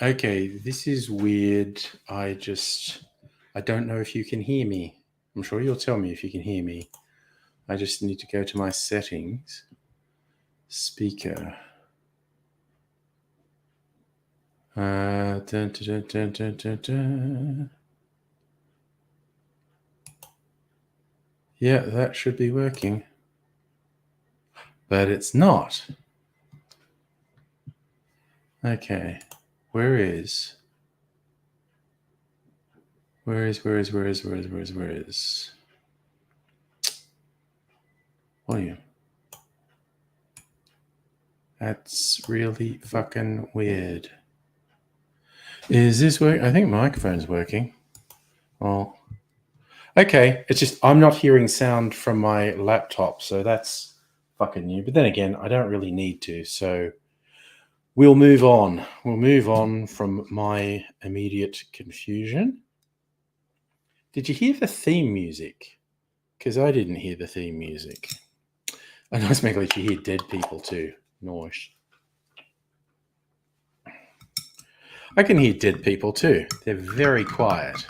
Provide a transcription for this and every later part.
Okay, this is weird. I don't know if you can hear me. I'm sure you'll tell me if you can hear me. I just need to go to my settings. Speaker. Dun, dun, dun, dun, dun, dun, dun. Yeah, that should be working. But it's not. Okay. Where is volume? That's really fucking weird. Is this work? I think microphone's working. Well, okay. It's just I'm not hearing sound from my laptop, so that's fucking new. But then again, I don't really need to, so we'll move on. We'll move on from my immediate confusion. Did you hear the theme music? Because I didn't hear the theme music. I know it's making you hear dead people too. Noise. I can hear dead people too. They're very quiet.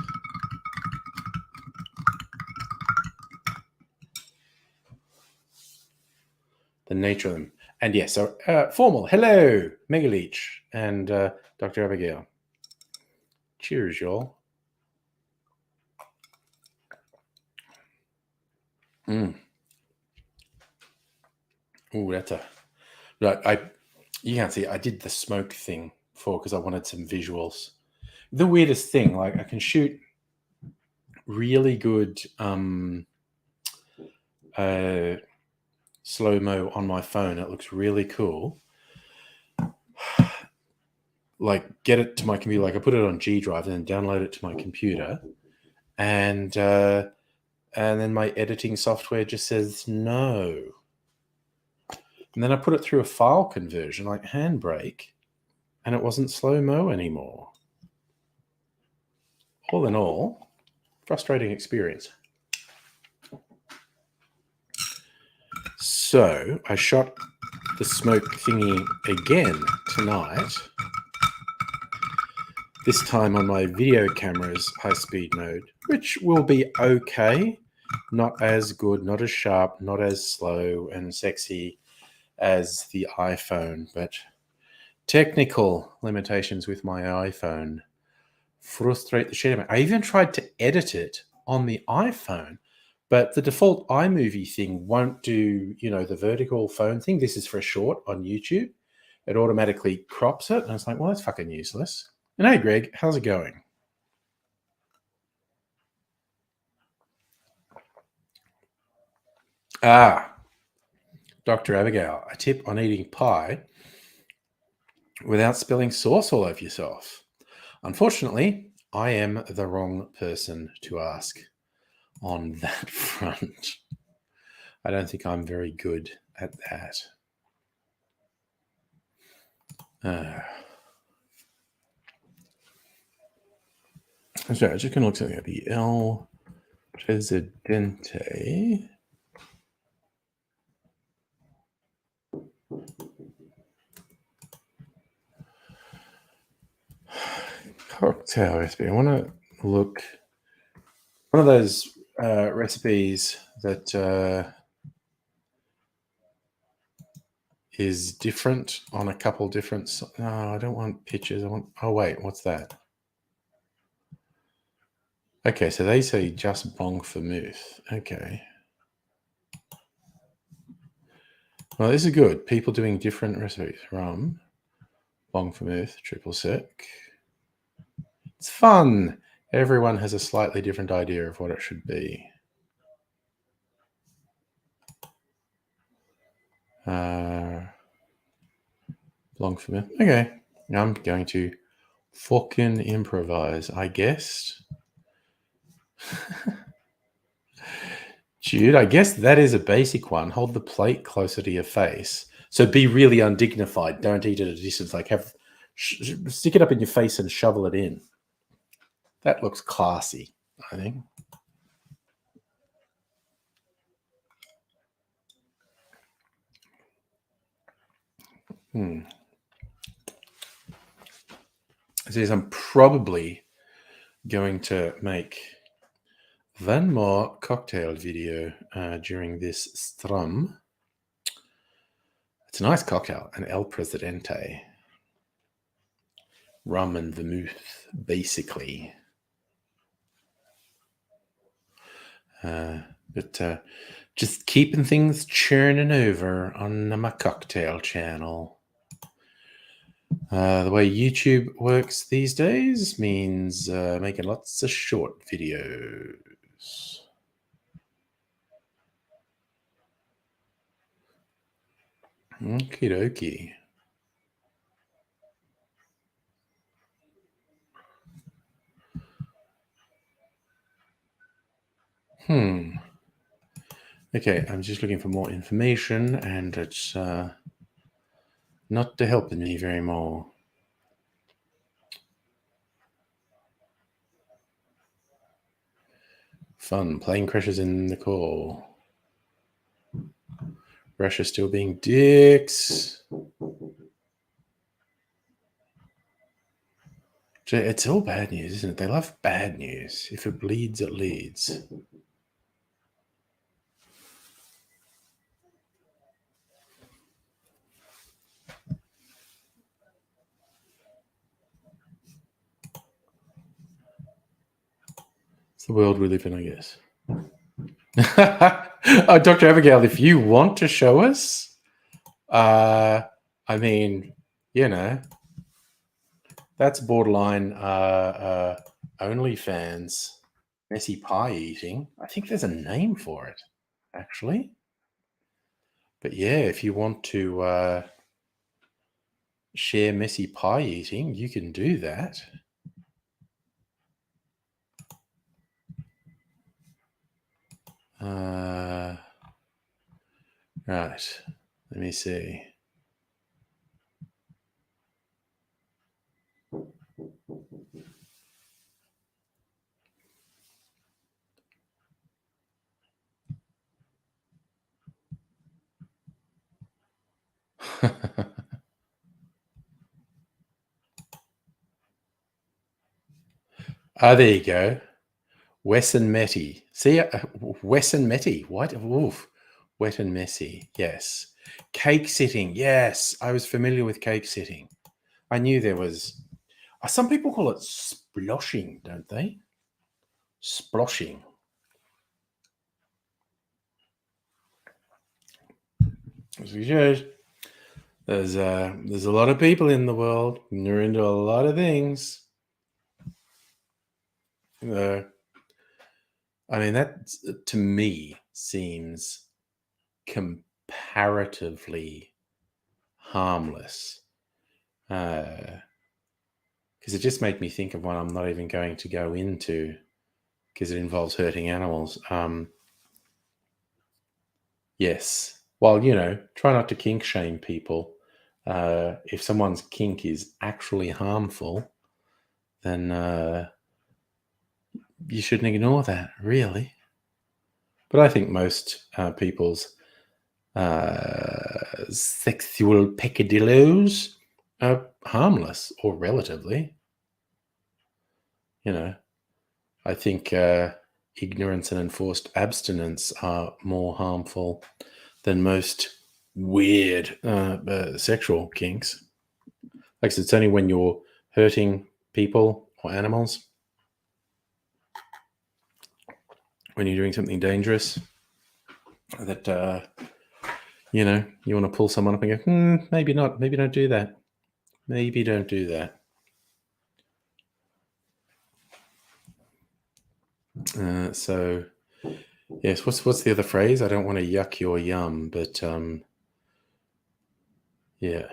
The nature of them. And yes, so formal. Hello, Megaleech and Dr. Abigail. Cheers, y'all. Oh, that's a... Right, you can't see, I did the smoke thing before because I wanted some visuals. The weirdest thing, like I can shoot really good slow-mo on my phone. It looks really cool. Like get it to my computer, like I put it on G Drive and then download it to my computer. And then my editing software just says no. And then I put it through a file conversion like Handbrake, and it wasn't slow-mo anymore. All in all, frustrating experience. So I shot the smoke thingy again tonight, this time on my video camera's high-speed mode, which will be okay. Not as good, not as sharp, not as slow and sexy as the iPhone, but technical limitations with my iPhone frustrate the shit out of me. I even tried to edit it on the iPhone, but the default iMovie thing won't do, the vertical phone thing. This is for a short on YouTube. It automatically crops it. And I was like, well, that's fucking useless. And hey, Greg, how's it going? Dr. Abigail, a tip on eating pie without spilling sauce all over yourself. Unfortunately, I am the wrong person to ask on that front. I don't think I'm very good at that. So I'm just going to look something at the El Presidente. Cocktail recipe. I want to look. One of those recipes that is different on a couple different. No, I don't want pictures. I want. Oh wait, what's that? Okay, so they say just bong vermouth. Okay. Well, this is good. People doing different recipes. Rum, bong vermouth, triple sec. It's fun. Everyone has a slightly different idea of what it should be. Blanc vermouth. Okay. Now I'm going to Fucking improvise, I guess. Jude, I guess that is a basic one. Hold the plate closer to your face. So be really undignified. Don't eat at a distance. Like stick it up in your face and shovel it in. That looks classy, I think. Says I'm probably going to make one more cocktail video during this strum. It's a nice cocktail, an El Presidente. Rum and vermouth, basically. But just keeping things churning over on my cocktail channel. The way YouTube works these days means making lots of short videos. Okie dokie. Okay, I'm just looking for more information, and it's not helping me very more. Fun. Plane crashes in the core. Russia still being dicks. It's all bad news, isn't it? They love bad news. If it bleeds, it leads. It's the world we live in, I guess. Dr. Abigail, if you want to show us, I mean, you know, that's borderline OnlyFans messy pie eating. I think there's a name for it, actually. But yeah, if you want to share messy pie eating, you can do that. Right, let me see. There you go. Wes and Metty. See, Wes and Metty. What? Oof. Wet and messy. Yes. Cake sitting. Yes. I was familiar with cake sitting. I knew there was. Some people call it sploshing, don't they? Sploshing. As we should. There's a lot of people in the world, and they're into a lot of things. I mean, that to me seems comparatively harmless. Because it just made me think of one I'm not even going to go into because it involves hurting animals. Yes. Well, you know, try not to kink shame people. If someone's kink is actually harmful, then you shouldn't ignore that, really. But I think most people's sexual peccadillos are harmless, or relatively. You know, I think ignorance and enforced abstinence are more harmful than most weird sexual kinks. Like I said, it's only when you're hurting people or animals, when you're doing something dangerous, that you know, you want to pull someone up and go, maybe not, maybe don't do that, maybe don't do that. So yes, what's the other phrase? I don't want to yuck your yum, but yeah.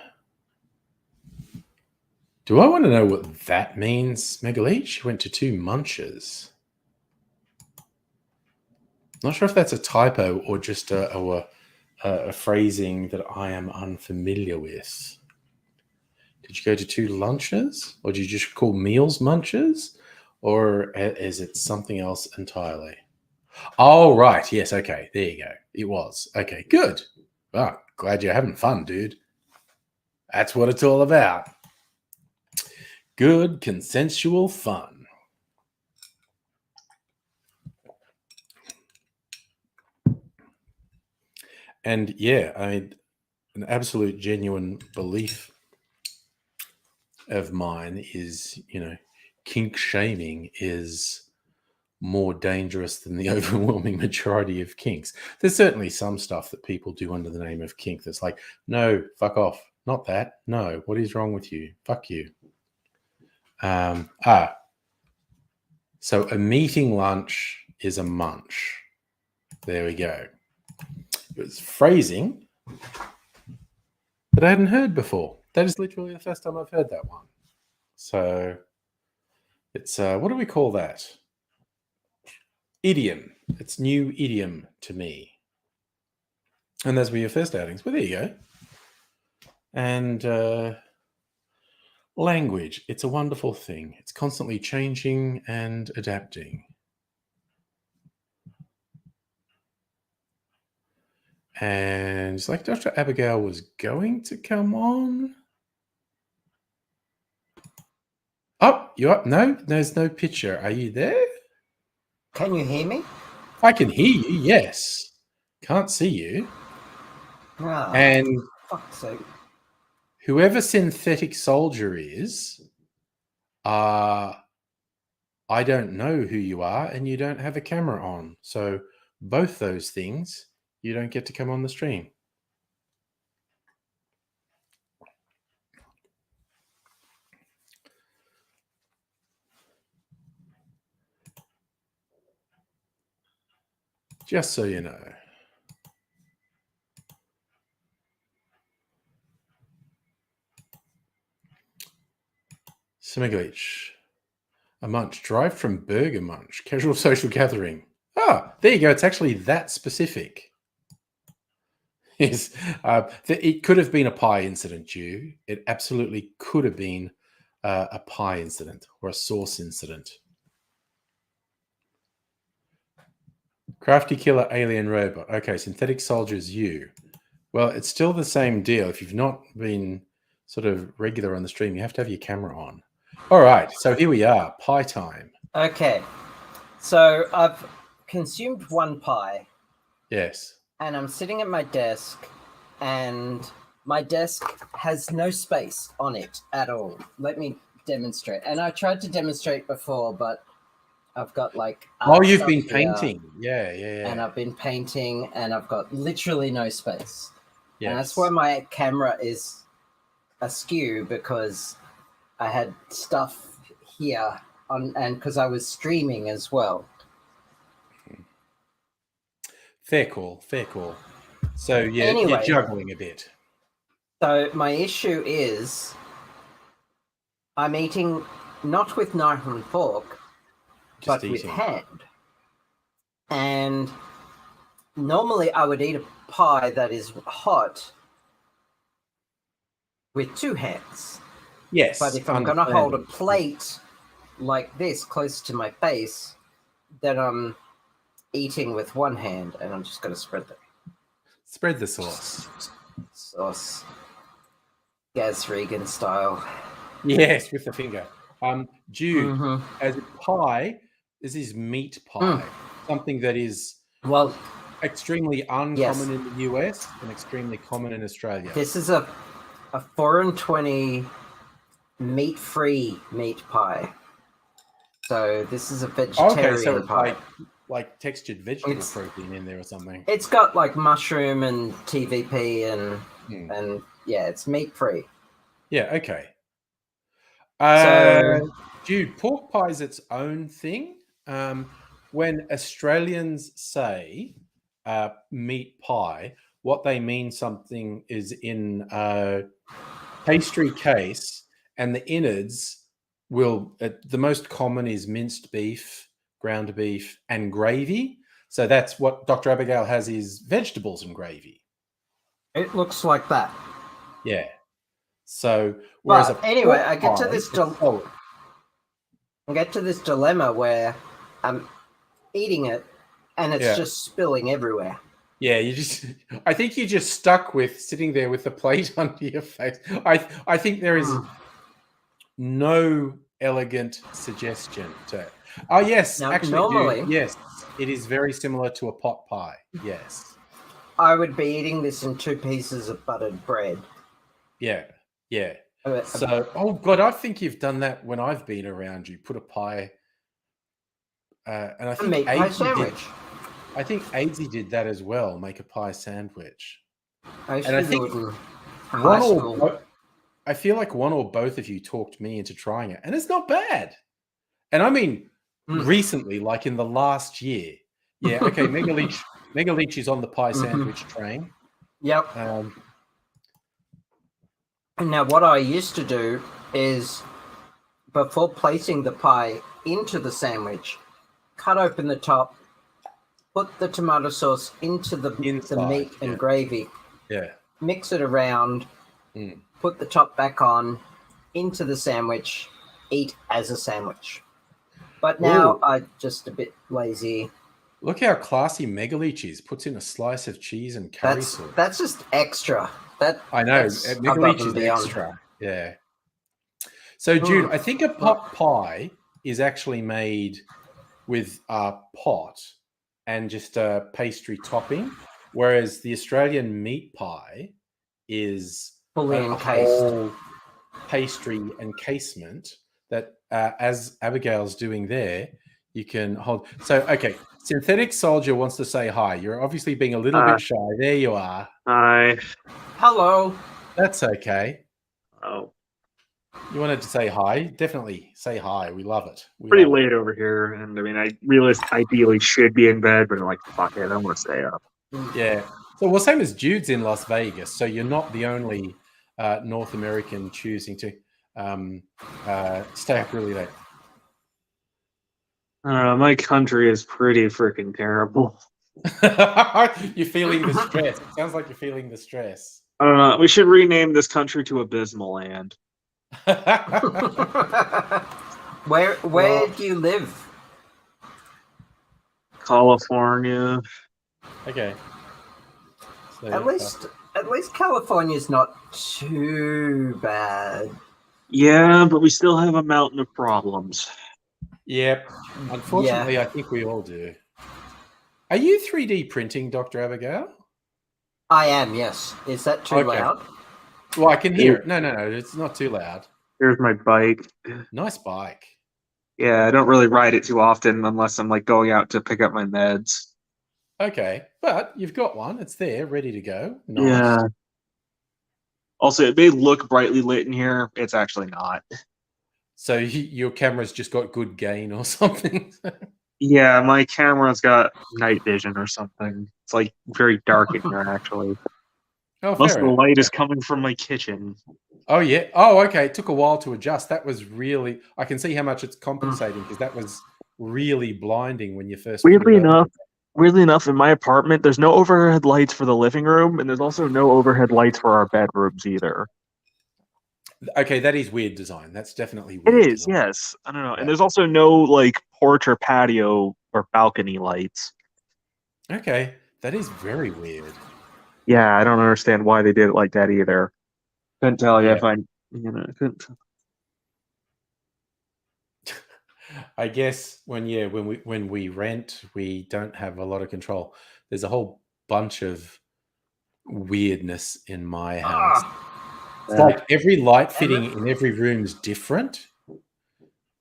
Do I want to know what that means, Megaleech? You went to 2 munches. Not sure if that's a typo or just a phrasing that I am unfamiliar with. Did you go to 2 lunches? Or did you just call meals munches? Or is it something else entirely? Oh, right. Yes. Okay. There you go. It was. Okay. Good. Oh, glad you're having fun, dude. That's what it's all about. Good consensual fun. And yeah, an absolute genuine belief of mine is, kink shaming is more dangerous than the overwhelming majority of kinks. There's certainly some stuff that people do under the name of kink that's like, no, fuck off. Not that. No, what is wrong with you? Fuck you. So a meeting lunch is a munch. There we go. It was phrasing that I hadn't heard before. That is literally the first time I've heard that one. So it's, what do we call that? Idiom. It's new idiom to me. And those were your first outings. Well, there you go. And language. It's a wonderful thing. It's constantly changing and adapting. And it's like Dr. Abigail was going to come on. Oh, you are? No, there's no picture. Are you there? Can you hear me? I can hear you, yes. Can't see you. Oh, And fuck's sake. whoever Synthetic Soldier is, I don't know who you are, and you don't have a camera on. So both those things, you don't get to come on the stream. Just so you know. Smiglitch. A munch. Drive from Burger Munch. Casual social gathering. Ah, there you go. It's actually that specific. Yes. It could have been a pie incident, Jew. It absolutely could have been a pie incident or a sauce incident. Crafty killer alien robot. Okay, synthetic soldier is you. Well, it's still the same deal. If you've not been sort of regular on the stream, you have to have your camera on. All right, so here we are. Pie time. Okay. So I've consumed 1 pie. Yes. And I'm sitting at my desk, and my desk has no space on it at all. Let me demonstrate. And I tried to demonstrate before, but I've got like... Oh, you've been painting. Yeah. And I've been painting, and I've got literally no space. Yes. And that's why my camera is askew, because I had stuff here on, and because I was streaming as well. Fair call. So you're juggling a bit. So my issue is I'm eating not with knife and fork, but with hand. And normally I would eat a pie that is hot with 2 hands. Yes. But if I'm going to hold a plate like this close to my face, then I'm eating with 1 hand, and I'm just going to spread the sauce. Sauce. Gaz Regan style. Yes, with the finger. Jude, as a pie, this is meat pie. Something that is extremely uncommon in the US and extremely common in Australia. This is a 4 and 20 meat-free meat pie. So this is a vegetarian pie. Like textured vegetable protein in there or something. It's got like mushroom and TVP and yeah, it's meat-free. Yeah, okay. Dude, pork pie is its own thing. When Australians say meat pie, what they mean something is in pastry case and the innards will. The most common is minced beef, ground beef, and gravy. So that's what Dr. Abigail has is vegetables and gravy. It looks like that. Yeah. So whereas anyway, I get to this dilemma where I'm eating it and it's just spilling everywhere. Yeah, I think you're just stuck with sitting there with the plate under your face. I think there is no elegant suggestion to it. Oh, yes. Now, actually, normally, yes, it is very similar to a pot pie. Yes. I would be eating this in 2 pieces of buttered bread. Yeah. So, oh, God, I think you've done that when I've been around you. Put a pie. And I think a meat pie sandwich. I think Aidsy did that as well, make a pie sandwich. I think I feel like one or both of you talked me into trying it, and it's not bad. And I mean, recently, like in the last year. Yeah, okay, Mega Leech is on the pie sandwich train. Yep. Now, what I used to do is, before placing the pie into the sandwich, cut open the top, put the tomato sauce into the meat and gravy. Yeah. Mix it around, put the top back on, into the sandwich, eat as a sandwich. But now I'm just a bit lazy. Look how classy Mega Leech is. Puts in a slice of cheese and curry sauce. That's just extra. I know. Mega Leech is extra. Yeah. So, Jude, I think a pot pie is actually made with a pot and just a pastry topping, whereas the Australian meat pie is fully encased pastry encasement that, as Abigail's doing there, you can hold. So, okay, Synthetic Soldier wants to say hi. You're obviously being a little bit shy. There you are. Hi. Hello. That's okay. Oh. You wanted to say hi? Definitely say hi. We love it. Pretty late over here, and I mean, I realized ideally should be in bed, but I'm like, fuck it, I want to stay up. Yeah. So, well, same as Jude's in Las Vegas, so you're not the only North American choosing to stay up really late. My country is pretty freaking terrible. You're feeling the stress. It sounds like you're feeling the stress. We should rename this country to Abysmal Land. Where do you live? California. Okay. So, at least California's not too bad. Yeah, but we still have a mountain of problems. Yep. Unfortunately, I think we all do. Are you 3D printing, Dr. Abigail? I am, yes. Is that too loud? Well, I can hear it. No, it's not too loud. Here's my bike. Nice bike. Yeah, I don't really ride it too often unless I'm like going out to pick up my meds. Okay, but you've got one. It's there, ready to go. Nice. Yeah. Also, it may look brightly lit in here. It's actually not. So your camera's just got good gain or something? Yeah, my camera's got night vision or something. It's like very dark in here, actually. Oh, most of the light is coming from my kitchen. Oh, yeah. Oh, okay. It took a while to adjust. That was really... I can see how much it's compensating because that was really blinding when you first... Weirdly enough, in my apartment, there's no overhead lights for the living room, and there's also no overhead lights for our bedrooms either. Okay, that is weird design. That's definitely weird. It is, yes. I don't know. Yeah. And there's also no like porch or patio or balcony lights. Okay, that is very weird. Yeah, I don't understand why they did it like that either. Couldn't tell you if I, couldn't. I guess when we rent, we don't have a lot of control. There's a whole bunch of weirdness in my house. It's like every light fitting in every room is different.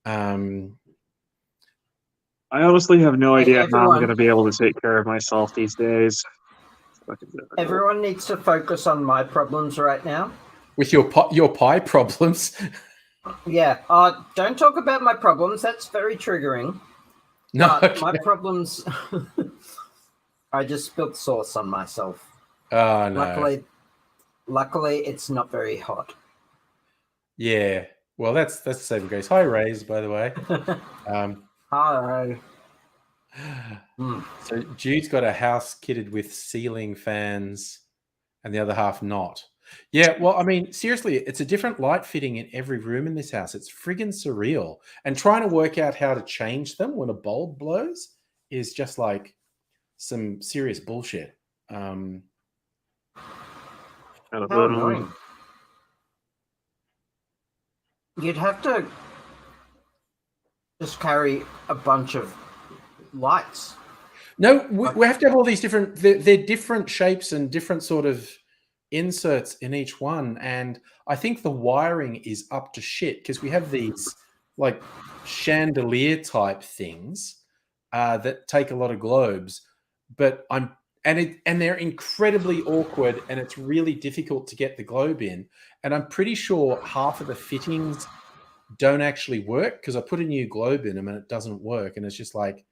I honestly have no idea how I'm going to be able to take care of myself these days. Everyone needs to focus on my problems right now. With your pie problems? Yeah. Don't talk about my problems. That's very triggering. No. Okay. My problems... I just spilled sauce on myself. Oh, no. Luckily, it's not very hot. Yeah. Well, that's the saving grace. Hi, Rays, by the way. Hi. So Jude's got a house kitted with ceiling fans and the other half not. Yeah, well, I mean, seriously, it's a different light fitting in every room in this house. It's friggin' surreal. And trying to work out how to change them when a bulb blows is just like some serious bullshit. How annoying. You'd have to just carry a bunch of lights. No, we have to have all these different, they're different shapes and different sort of inserts in each one. And I think the wiring is up to shit because we have these like chandelier type things that take a lot of globes, but and they're incredibly awkward and it's really difficult to get the globe in. And I'm pretty sure half of the fittings don't actually work because I put a new globe in them and it doesn't work. And it's just like,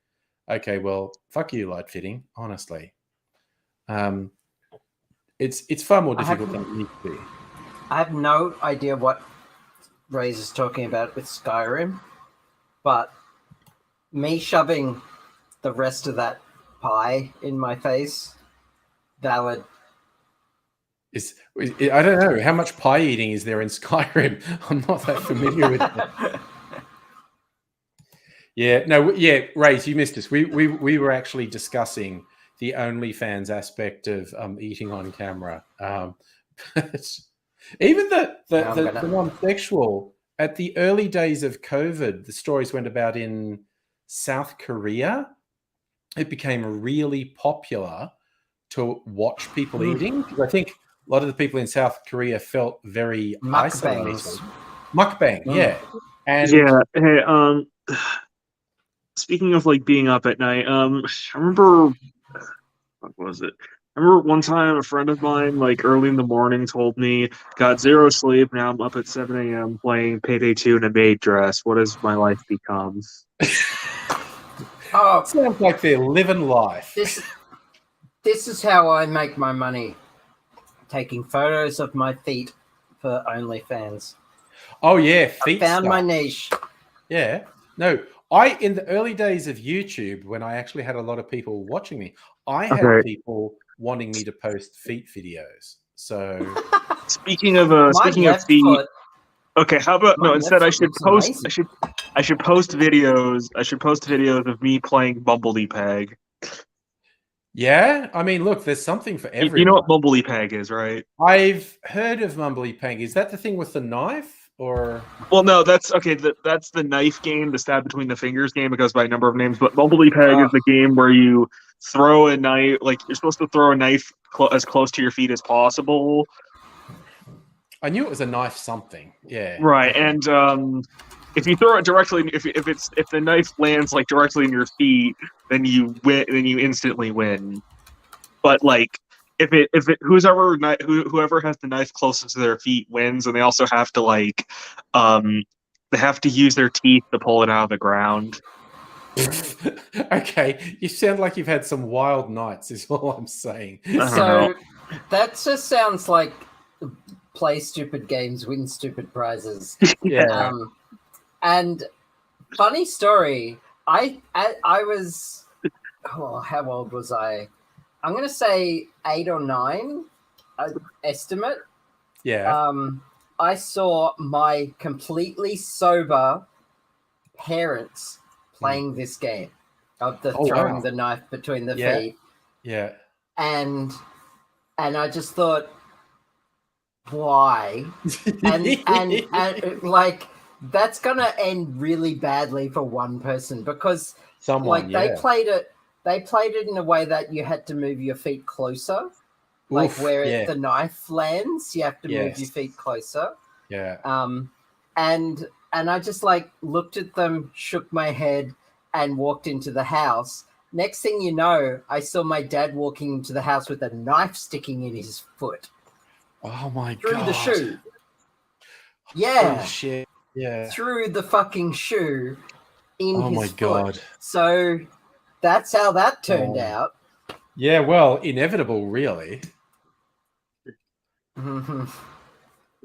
okay, well, fuck you, light fitting, honestly. It's far more difficult than it needs to be. I have no idea what Ray's is talking about with Skyrim, but me shoving the rest of that pie in my face, valid. I don't know how much pie eating is there in Skyrim. I'm not that familiar with it. Yeah, no, yeah, Rays, you missed us. We were actually discussing the OnlyFans aspect of eating on camera. Even the non-sexual, at the early days of COVID, the stories went about in South Korea. It became really popular to watch people eating because I think a lot of the people in South Korea felt very isolated. Mukbang, yeah. And yeah, hey, speaking of like being up at night, I remember, what was it? I remember one time a friend of mine, like early in the morning, told me, got zero sleep, now I'm up at 7 a.m. playing Payday 2 in a maid dress. What has my life become? Oh, sounds like they're living life. This is how I make my money. Taking photos of my feet for OnlyFans. Oh yeah, feet. I found my niche. Yeah. No, in the early days of YouTube, when I actually had a lot of people watching me, I had people wanting me to post feet videos. So speaking of feet, foot, okay, how about instead I should post videos. I should post videos of me playing Bumblebee Peg. Yeah, I mean, look, there's something for everyone. You know what Bumblebee Peg is, right? I've heard of Bumblebee Peg. Is that the thing with the knife, or? Well, no, that's okay. That's the knife game, the stab between the fingers game. It goes by a number of names, but Bumblebee Peg is the game where you throw a knife. Like you're supposed to throw a knife as close to your feet as possible. I knew it was a knife something. Yeah. Right, and if you throw it directly, if the knife lands like directly in your feet, then you win. Then you instantly win. But like, whoever has the knife closest to their feet wins, and they also have to they have to use their teeth to pull it out of the ground. Okay, you sound like you've had some wild nights. Is all I'm saying. So that just sounds like play stupid games, win stupid prizes. Yeah. And funny story, I was, how old was I? I'm gonna say 8 or 9, estimate. Yeah. I saw my completely sober parents playing this game of throwing the knife between the feet. Yeah. And I just thought, why? and like that's gonna end really badly for one person because they played it in a way that you had to move your feet closer. Like the knife lands, you have to move your feet closer. Yeah. And I just like looked at them, shook my head, and walked into the house. Next thing you know, I saw my dad walking into the house with a knife sticking in his foot. Oh my god! Through the shoe. Yeah. Holy shit. Yeah. Through the fucking shoe in his my foot. God. So that's how that turned out. Yeah, well, inevitable, really. Mm-hmm.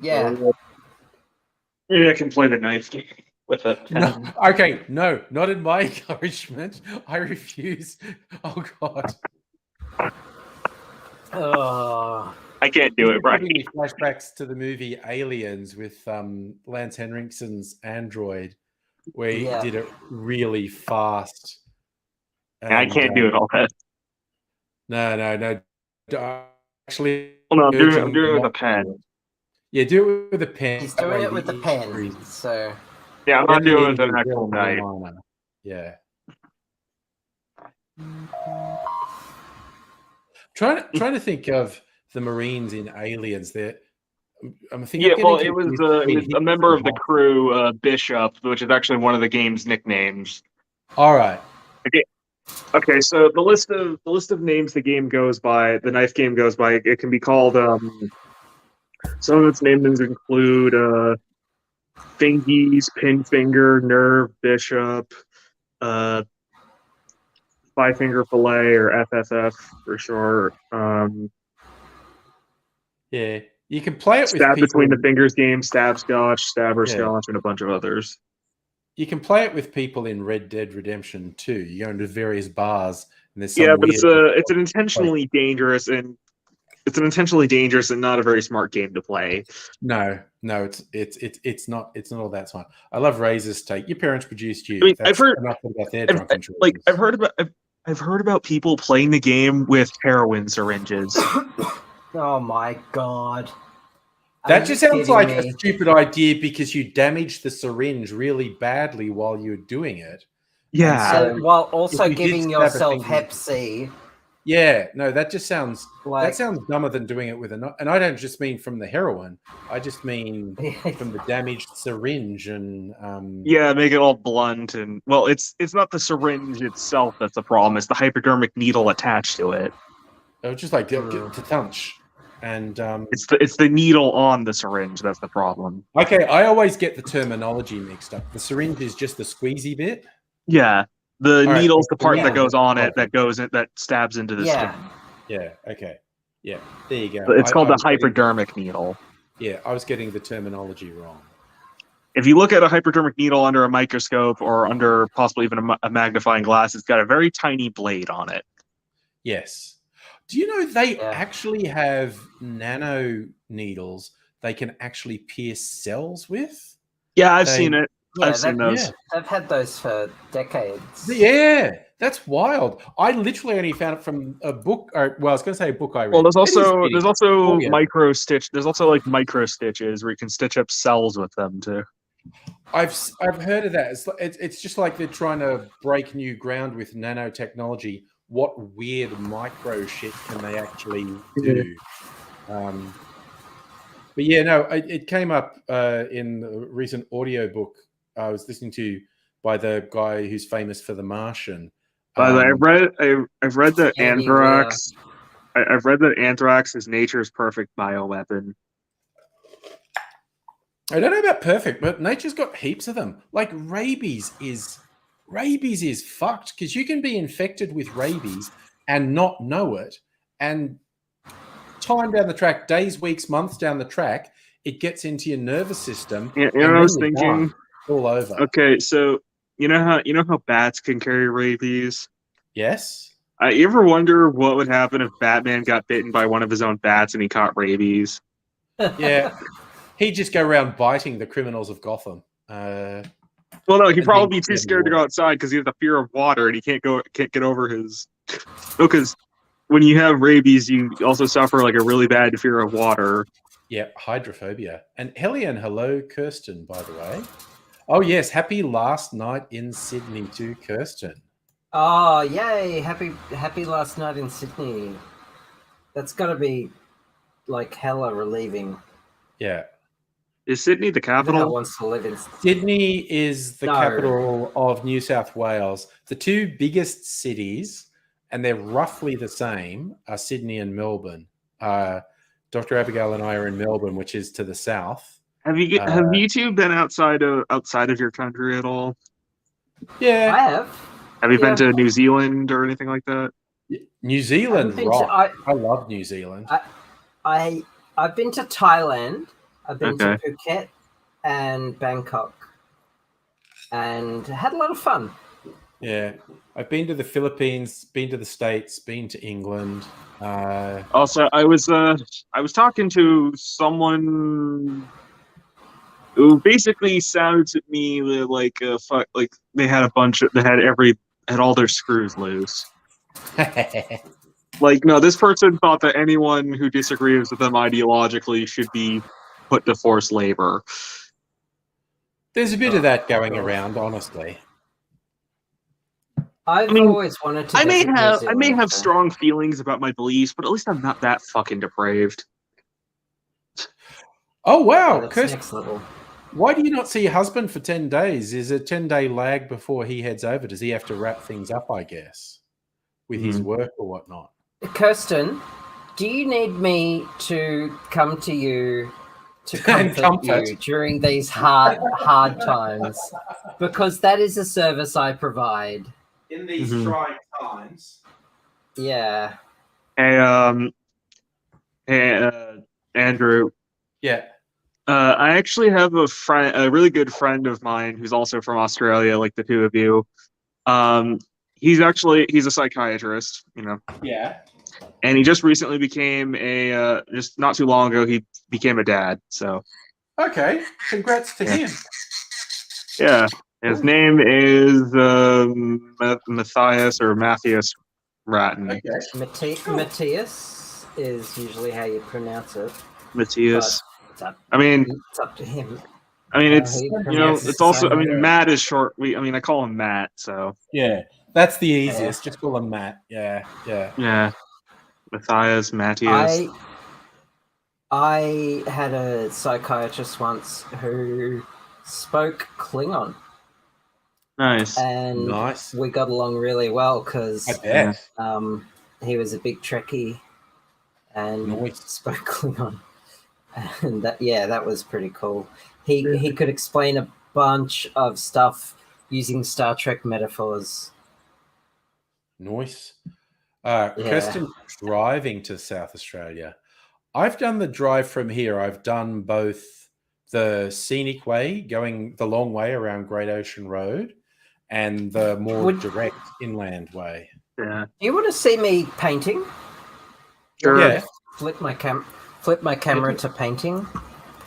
Yeah. Maybe I can play the knife game with a pen. No, okay, no, not in my encouragement. I refuse. Oh God. I can't do it, right? Giving me flashbacks to the movie Aliens with Lance Henriksen's android, where he did it really fast. And, I can't do it all that. No. Actually, Well, no, I'm doing it with a pen. Yeah, do it with a pen. He's doing it with the pen, so... Yeah, I'm not doing it with an actual knife. Yeah. Trying to think of the Marines in Aliens. I'm thinking. Yeah, well, it was a member of the crew, Bishop, which is actually one of the game's nicknames. All right. Okay. So the list of names the game goes by, the knife game goes by, it can be called. Some of its names include Fingies, Pinfinger, Nerve, Bishop, Five Finger Fillet, or FFF for short. Yeah, you can play it with Stab people Between the Fingers game, Stab Scotch, Stabber Scotch, and a bunch of others. You can play it with people in Red Dead Redemption 2. You go into various bars and there's but it's an intentionally dangerous and not a very smart game to play. No, it's not all that smart. I love Razor's Take. Your parents produced you. I mean, I've heard about their drunken choices. I've heard about people playing the game with heroin syringes. Oh my God. That just sounds like a stupid idea because you damaged the syringe really badly while you were doing it. Yeah. So, while also giving yourself Hep C. Yeah, no, that just sounds dumber than doing it with and I don't just mean from the heroin. I just mean from the damaged syringe and make it all blunt and it's not the syringe itself that's the problem. It's the hypodermic needle attached to it. Oh, just like to touch. And it's the needle on the syringe that's the problem. Okay, I always get the terminology mixed up. The syringe is just the squeezy bit. Yeah, the needle's the part that goes on it that stabs into the skin. Yeah. Okay. Yeah. There you go. It's called the hypodermic needle. Yeah, I was getting the terminology wrong. If you look at a hypodermic needle under a microscope or under possibly even a magnifying glass, it's got a very tiny blade on it. Yes. Do you know they actually have nano needles they can actually pierce cells with? Yeah, I've seen it. I've seen those. Yeah. I've had those for decades. Yeah, that's wild. I literally only found it from a book. I was going to say a book I read. Well, there's also micro stitch. There's also like micro stitches where you can stitch up cells with them too. I've heard of that. It's just like they're trying to break new ground with nanotechnology. What weird micro shit can they actually do? But yeah, no, it came up in the recent audiobook I was listening to by the guy who's famous for The Martian. I've read that anthrax. I've read that anthrax is nature's perfect bioweapon. I don't know about perfect, but nature's got heaps of them. Like rabies is fucked because you can be infected with rabies and not know it. And time down the track, days, weeks, months down the track, it gets into your nervous system. Yeah, you know what I was thinking? All over. Okay, so you know how bats can carry rabies? Yes. You ever wonder what would happen if Batman got bitten by one of his own bats and he caught rabies? Yeah. He'd just go around biting the criminals of Gotham. Well, no, he'd probably be too scared to go outside because he has the fear of water and he can't get over his. Because when you have rabies, you also suffer like a really bad fear of water. Yeah, hydrophobia. And hello, Kirsten, by the way. Oh yes, happy last night in Sydney to Kirsten. Oh yay! Happy last night in Sydney. That's got to be like hella relieving. Yeah. Is Sydney the capital? No one wants to live in Sydney is the capital of New South Wales. The two biggest cities, and they're roughly the same, are Sydney and Melbourne. Dr. Abigail and I are in Melbourne, which is to the south. Have you two been outside of your country at all? Yeah, I have. Have you been to New Zealand or anything like that? New Zealand, right? I love New Zealand. I've been to Thailand. I've been to Phuket. and Bangkok, and had a lot of fun. Yeah, I've been to the Philippines, been to the States, been to England. Also, I was talking to someone who basically sounded to me like they had had all their screws loose. Like, no, this person thought that anyone who disagrees with them ideologically should be put to forced labor. There's a bit of that going around, honestly. I've always wanted to. I may have strong feelings about my beliefs, but at least I'm not that fucking depraved. Oh wow, that's next level. Why do you not see your husband for 10 days? Is a 10-day lag before he heads over? Does he have to wrap things up, I guess, with his work or whatnot? Kirsten, do you need me to come to you to comfort you during these hard times? Because that is a service I provide. In these trying times. Yeah. Hey, Andrew. Yeah. I actually have a really good friend of mine who's also from Australia, like the two of you. He's a psychiatrist, you know. Yeah. And he just recently became just not too long ago, he became a dad. So. Okay. Congrats to him. Yeah. His name is Matthias Ratton. Okay. Matthias is usually how you pronounce it. Matthias. It's up to him. I mean, it's also. I mean, Matt is short. I call him Matt. So yeah, that's the easiest. Just call him Matt. Yeah. Matthias. I had a psychiatrist once who spoke Klingon. Nice. And we got along really well because he was a big Trekkie and spoke Klingon. And that was pretty cool. He could explain a bunch of stuff using Star Trek metaphors. Nice. Kirsten, driving to South Australia. I've done the drive from here. I've done both the scenic way, going the long way around Great Ocean Road, and the more direct inland way. Yeah. Do you want to see me painting? Sure. Yeah. Flip my camera to painting.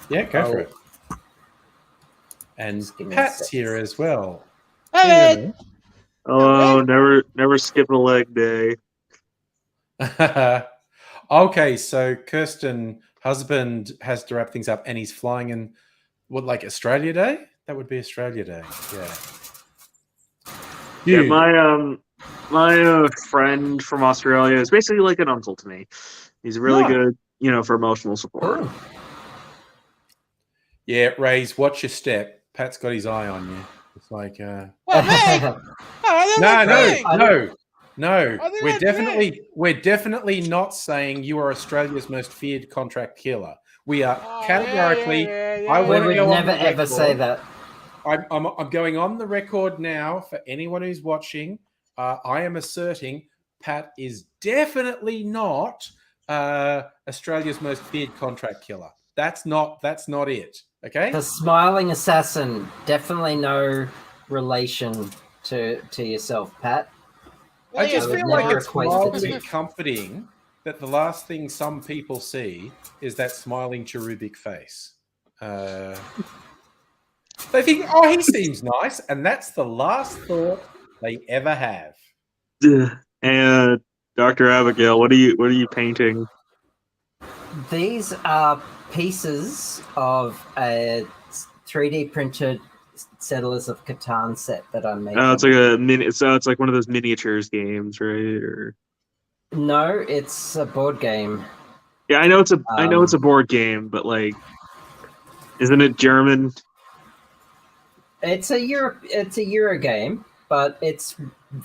Yeah, go for it. And Pat's here as well. Hey. Oh, never skip a leg day. Okay, so Kirsten, husband, has to wrap things up, and he's flying in Australia Day? That would be Australia Day. Yeah. My friend from Australia is basically like an uncle to me. He's really good, for emotional support. Cool. Yeah, Rays, watch your step. Pat's got his eye on you. It's like, No. We're definitely not saying you are Australia's most feared contract killer. We are categorically. I would never ever say that. I'm going on the record now for anyone who's watching. I am asserting Pat is definitely not Australia's most feared contract killer. That's not it. Okay. The smiling assassin, definitely no relation to yourself, Pat. I just feel like it's mildly comforting that the last thing some people see is that smiling cherubic face. They think, oh, he seems nice, and that's the last thought they ever have. And Dr. Abigail, what are you painting? These are pieces of a 3D printed Settlers of Catan set that I'm making. Oh, it's like a mini. So it's like one of those miniatures games, right? Or no, it's a board game. Yeah, I know it's a board game, but isn't it German? It's a Euro game, but it's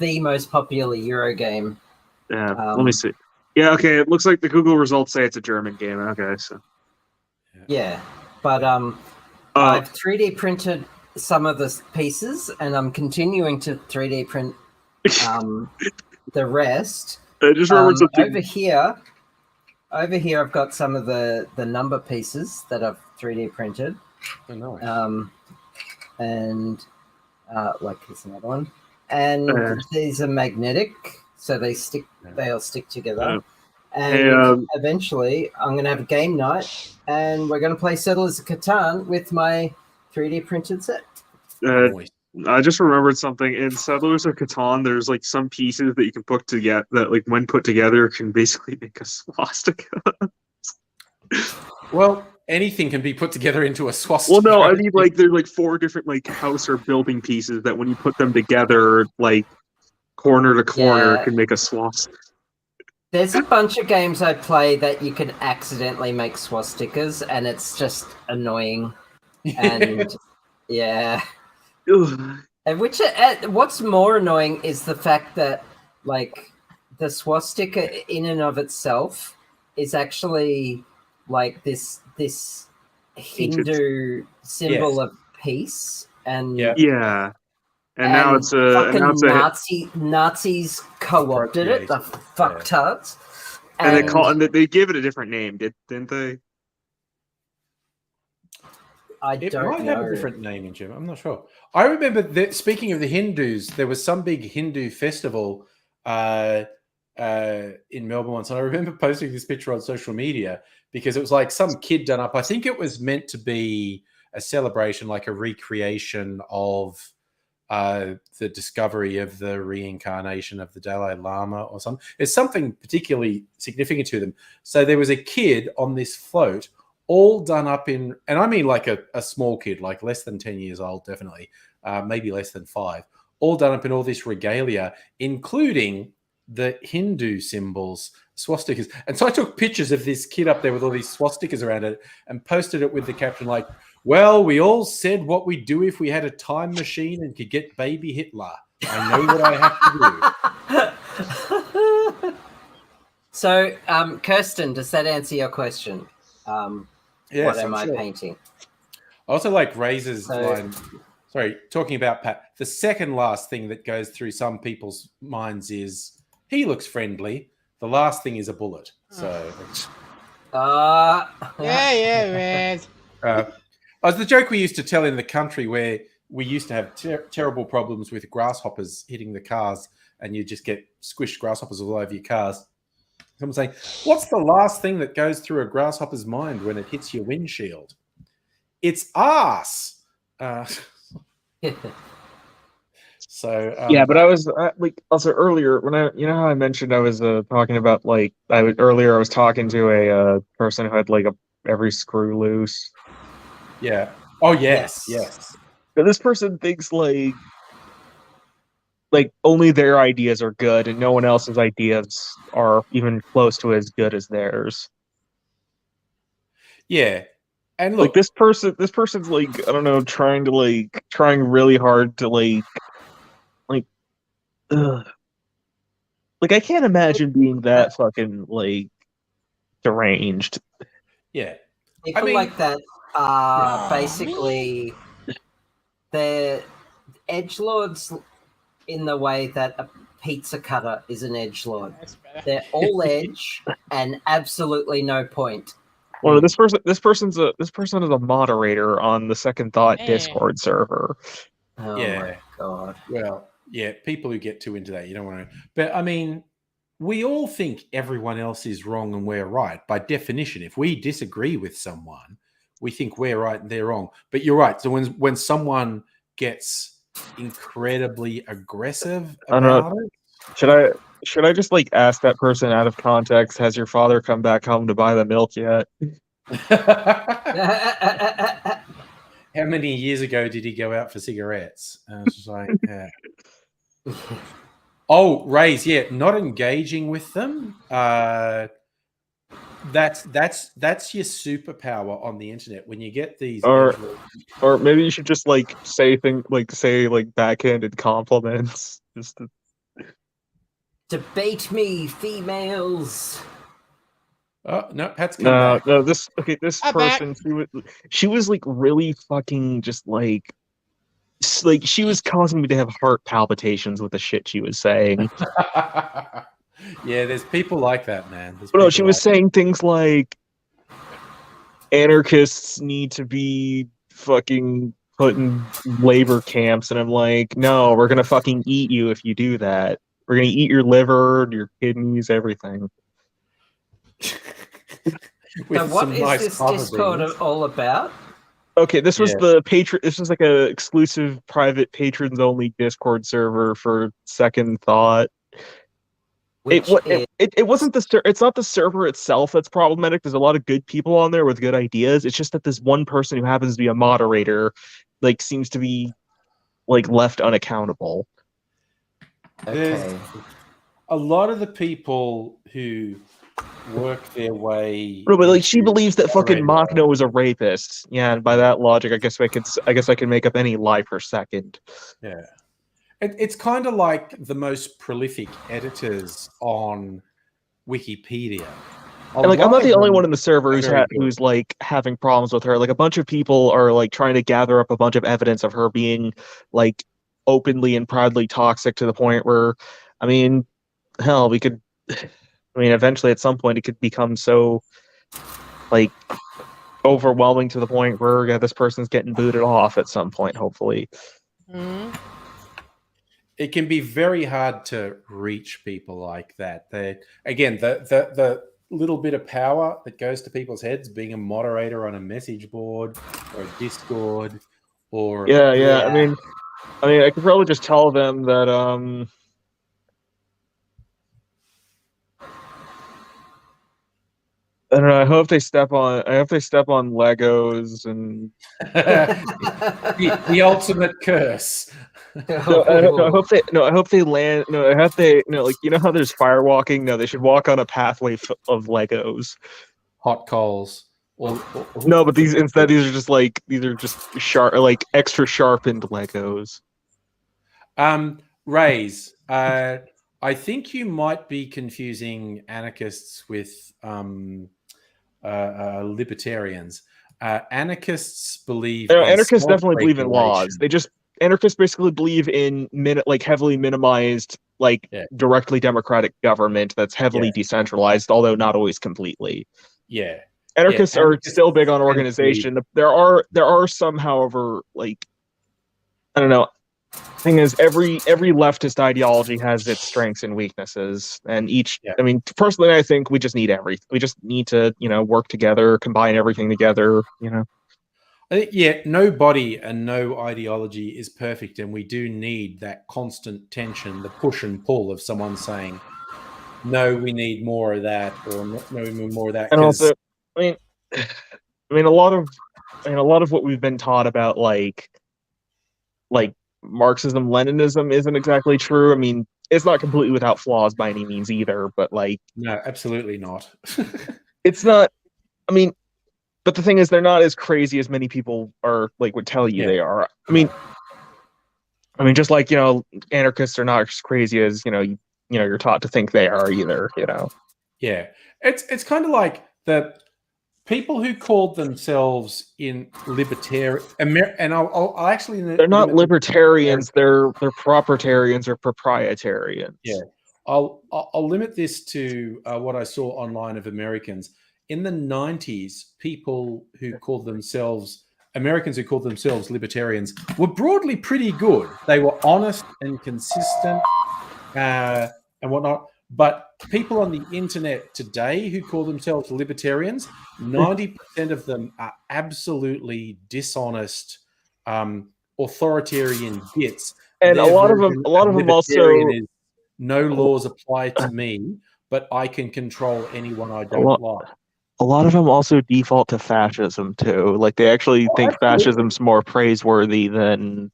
the most popular Euro game. Yeah, let me see. Yeah, okay. It looks like the Google results say it's a German game. Okay, so yeah, but I've 3D printed some of the pieces, and I'm continuing to 3D print the rest. I just remembered something over here. I've got some of the number pieces that I've 3D printed. Oh, nice. And like here's another one. And these are magnetic, so they stick. They'll stick together. And eventually, I'm going to have a game night, and we're going to play Settlers of Catan with my 3D printed set. I just remembered something. In Settlers of Catan, there's like some pieces that you can put together that, like, when put together, can basically make a swastika. Well, anything can be put together into a swastika. Well, no, I mean, like, there's like 4 different like house or building pieces that when you put them together, like corner to corner, can make a swastika. There's a bunch of games I play that you can accidentally make swastikas, and it's just annoying. And yeah. And what's more annoying is the fact that, like, the swastika in and of itself is actually like this Hindu symbol of peace, and and now it's Nazis co-opted it, the fucktards, and they give it a different name, didn't they? It might have a different name in German. I'm not sure. I remember that, speaking of the Hindus, there was some big Hindu festival in Melbourne once, and I remember posting this picture on social media because it was like some kid done up. I think it was meant to be a celebration, like a recreation of the discovery of the reincarnation of the Dalai Lama or something. It's something particularly significant to them. So there was a kid on this float, all done up in, and I mean like a small kid, like less than 10 years old, definitely, maybe less than 5, all done up in all this regalia, including the Hindu symbols, swastikas. And so I took pictures of this kid up there with all these swastikas around it and posted it with the caption like, well, we all said what we'd do if we had a time machine and could get baby Hitler. I know what I have to do. So, Kirsten, does that answer your question? Yes, what am I painting? I also like Razor's line. Sorry, talking about Pat. The second last thing that goes through some people's minds is, he looks friendly. The last thing is a bullet. So, man. It's the joke we used to tell in the country where we used to have terrible problems with grasshoppers hitting the cars, and you just get squished grasshoppers all over your cars. Someone saying, what's the last thing that goes through a grasshopper's mind when it hits your windshield? It's arse. So but I was like, also earlier when how I mentioned I was talking about, like, I was talking to a person who had like every screw loose. Yeah. Oh yes. But this person thinks like only their ideas are good and no one else's ideas are even close to as good as theirs. Yeah. And look, like this person's like, I don't know, trying really hard to like I can't imagine being that fucking like deranged. Yeah. People like that are basically they're edgelords in the way that a pizza cutter is an edgelord. They're all edge and absolutely no point. Well, this person is a moderator on the Second Thought Discord server. Oh my god. Well, yeah, people who get too into that, you don't want to. But I mean, we all think everyone else is wrong and we're right. By definition, if we disagree with someone, we think we're right and they're wrong. But you're right. So when someone gets incredibly aggressive about it, should I just like ask that person out of context, has your father come back home to buy the milk yet? How many years ago did he go out for cigarettes? And I was just like, oh, Rays, not engaging with them. That's your superpower on the internet when you get these. Or maybe you should just like say backhanded compliments. Just to... Debate me, females. Oh no, Pat's come back. No. This person, she was like really fucking just like she was causing me to have heart palpitations with the shit she was saying. Yeah, there's people like that, man. But no, she was saying things like anarchists need to be fucking put in labor camps, and I'm like, no, we're gonna fucking eat you if you do that. We're gonna eat your liver, your kidneys, everything. So what is this Discord all about? Okay, this was the patron. This was like a exclusive, private, patrons only Discord server for Second Thought. It wasn't it's not the server itself that's problematic. There's a lot of good people on there with good ideas. It's just that this one person who happens to be a moderator, like, seems to be like left unaccountable. There's a lot of the people who work their way. No, but like, she believes that fucking Machno is a rapist. Yeah, and by that logic, I guess I could make up any lie per second. Yeah. It's kind of like the most prolific editors on Wikipedia. And like, I'm not the only one in the server who's like having problems with her. Like, a bunch of people are like trying to gather up a bunch of evidence of her being like openly and proudly toxic to the point where, I mean, hell, we could. I mean, eventually, at some point, it could become so like overwhelming to the point where this person's getting booted off at some point. Hopefully. Mm-hmm. It can be very hard to reach people like that. Again, the little bit of power that goes to people's heads, being a moderator on a message board or a Discord, or yeah. I mean, I could probably just tell them that I don't know. I hope they step on Legos and the ultimate curse. I hope they land. No, I hope they. No, like, you know how there's fire walking. No, they should walk on a pathway of Legos. Hot coals. No, but these are just sharp, like extra sharpened Legos. Rays. I think you might be confusing anarchists with libertarians. Anarchists believe. Anarchists definitely believe in laws. Anarchists basically believe in heavily minimized, directly democratic government that's heavily decentralized, although not always completely. Yeah. Anarchists are still big on organization. There are some, however, like, I don't know. Thing is, every leftist ideology has its strengths and weaknesses, and I mean, personally, I think we just need everything. We just need to, work together, combine everything together. I think, no body and no ideology is perfect, and we do need that constant tension, the push and pull of someone saying, "No, we need more of that," or "No, we need more of that." And also, I mean, a lot of what we've been taught about, like Marxism, Leninism, isn't exactly true. I mean, it's not completely without flaws by any means either, but no, absolutely not. It's not. I mean, but the thing is, they're not as crazy as many people would tell you they are. I mean, just like, anarchists are not as crazy as you're taught to think they are either. Yeah, it's kind of like the people who called themselves in libertarian, and I'll actually, they're not libertarians. They're proprietarians or proprietarians. Yeah, I'll limit this to what I saw online of Americans in the 90s. People who called themselves Americans who called themselves libertarians were broadly pretty good. They were honest and consistent and whatnot. But people on the internet today who call themselves libertarians, 90% of them are absolutely dishonest, authoritarian gits. And a lot of them also is, no laws apply to me, but I can control anyone I don't like. A lot of them also default to fascism too. Like, they actually think fascism's more praiseworthy than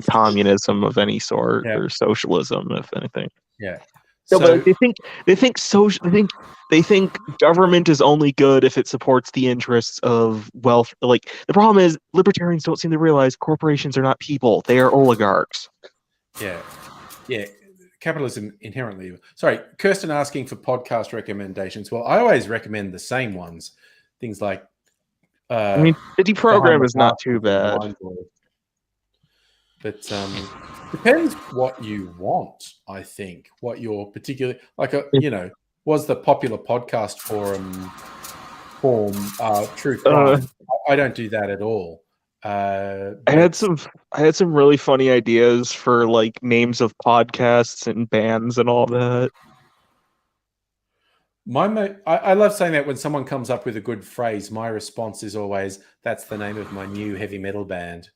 communism of any sort, or socialism, if anything. Yeah. No, but they think government is only good if it supports the interests of wealth. Like, the problem is, libertarians don't seem to realize corporations are not people; they are oligarchs. Yeah. Capitalism inherently. Sorry, Kirsten asking for podcast recommendations. Well, I always recommend the same ones. Things like. I mean, the deprogram is not too bad. But depends what you want, I think. What your particular, was the popular podcast form Truth Crime. I don't do that at all. I had some really funny ideas for like names of podcasts and bands and all that. I love saying that when someone comes up with a good phrase, my response is always, "That's the name of my new heavy metal band."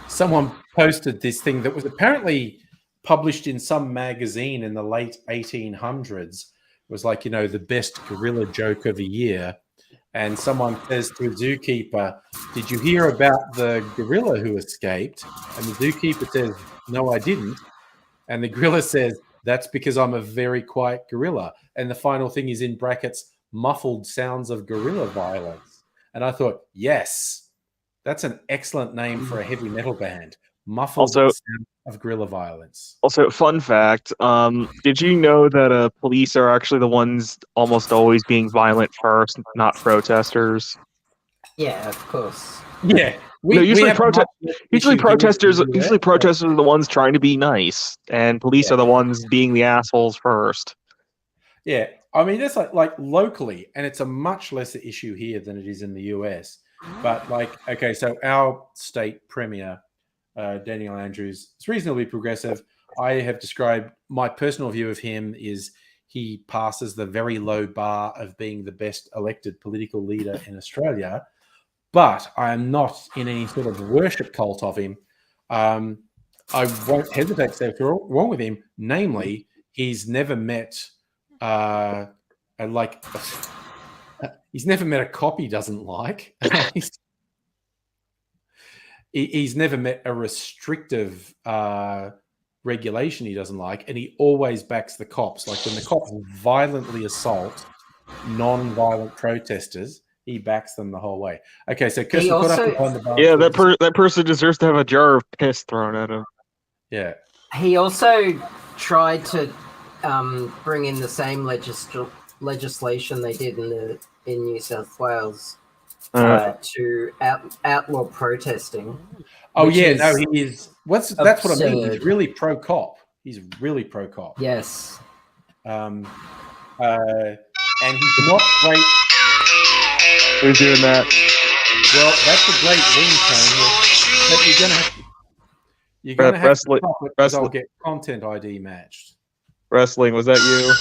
Someone posted this thing that was apparently published in some magazine in the late 1800s. It was like, the best gorilla joke of the year. And someone says to a zookeeper, "Did you hear about the gorilla who escaped?" And the zookeeper says, "No, I didn't." And the gorilla says, "That's because I'm a very quiet gorilla." And the final thing is in brackets, "muffled sounds of gorilla violence." And I thought, yes, that's an excellent name for a heavy metal band. Muffled sounds of gorilla violence. Also, fun fact, did you know that police are actually the ones almost always being violent first, not protesters? Yeah, of course. Yeah. Usually protesters are the ones trying to be nice, and police are the ones being the assholes first. Yeah, I mean, that's like locally, and it's a much lesser issue here than it is in the US. But okay, so our state premier, Daniel Andrews, is reasonably progressive. I have described my personal view of him is he passes the very low bar of being the best elected political leader in Australia. But I am not in any sort of worship cult of him. I won't hesitate to say what's wrong with him. Namely, he's never met he's never met a cop he doesn't like. He's never met a restrictive regulation he doesn't like, and he always backs the cops. Like when the cops violently assault non-violent protesters, he backs them the whole way. Okay, so Kirsten, that person deserves to have a jar of piss thrown at him. Yeah. He also tried to bring in the same legislation they did in New South Wales to outlaw protesting. Oh yeah, no, he is. That's what I mean. He's really pro cop. He's really pro cop. Yes. And he's not great. Who's doing that? Well, that's a great ringtone. But you're gonna have to stop it because I'll get content ID matched. Wrestling, was that you?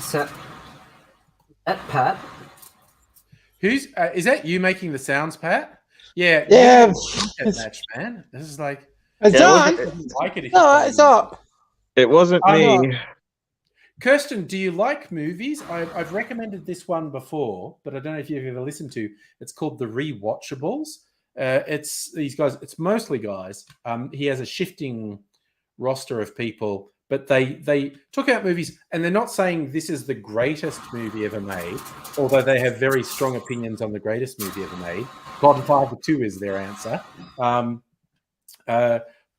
So, that Pat? Is that you making the sounds, Pat? Yeah. Yeah. Match, man. This is like. It's on. It's up. It wasn't me. Kirsten, do you like movies? I've recommended this one before, but I don't know if you've ever listened to. It's called The Rewatchables. It's these guys. It's mostly guys. He has a shifting roster of people, but they took out movies, and they're not saying this is the greatest movie ever made, although they have very strong opinions on the greatest movie ever made. Godfather 2 is their answer.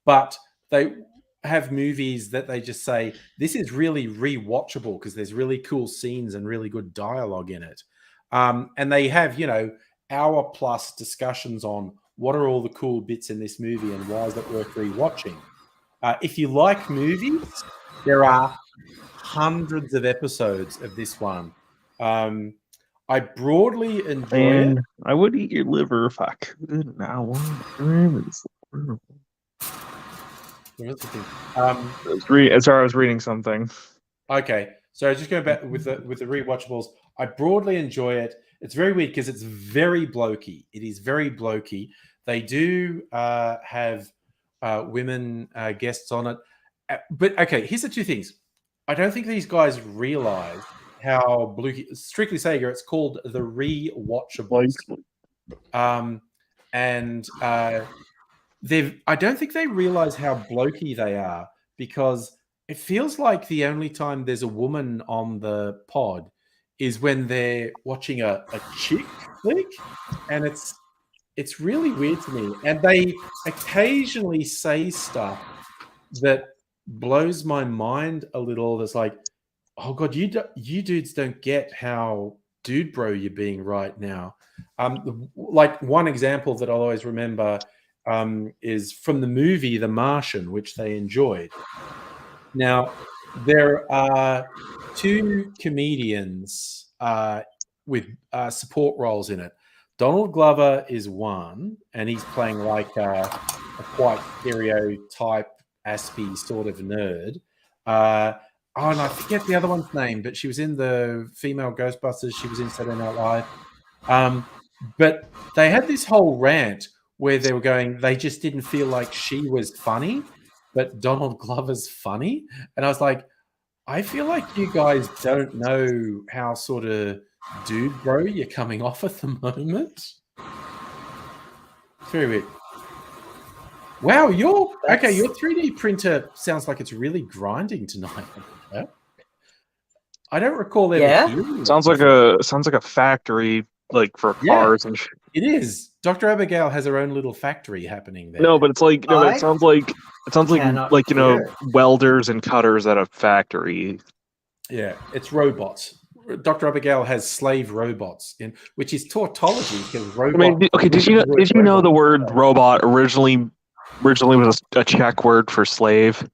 But they have movies that they just say, this is really rewatchable because there's really cool scenes and really good dialogue in it. And they have, hour-plus discussions on what are all the cool bits in this movie and why is it worth rewatching. If you like movies, there are hundreds of episodes of this one. I broadly enjoy it. I would eat your liver if I could now. I was reading something. Okay, so just going back with the rewatchables, I broadly enjoy it. It's very weird because it's very blokey. It is very blokey. They do have women guests on it, but okay. Here's the two things. I don't think these guys realize how blokey. Strictly Sega, it's called the rewatchables, and I don't think they realize how blokey they are because it feels like the only time there's a woman on the pod is when they're watching a chick flick, and it's really weird to me. And they occasionally say stuff that blows my mind a little. That's like, oh god, you dudes don't get how dude bro you're being right now. Like one example that I'll always remember is from the movie The Martian, which they enjoyed. Now, there are two comedians with support roles in it. Donald Glover is one, and he's playing like a quite stereotype Aspie sort of nerd. And I forget the other one's name, but she was in the female Ghostbusters. She was in Saturday Night Live. But they had this whole rant where they were going, they just didn't feel like she was funny, but Donald Glover's funny. And I was like, I feel like you guys don't know how sort of dude bro you're coming off at the moment. It's very weird. Wow, your 3D printer sounds like it's really grinding tonight. I don't recall ever hearing sounds like a factory, like for cars and shit. It is. Dr. Abigail has her own little factory happening there. No, but it's like it sounds like welders and cutters at a factory. Yeah, it's robots. Dr. Abigail has slave robots, which is tautology because robot. I mean, did you know the word robot originally was a Czech word for slave?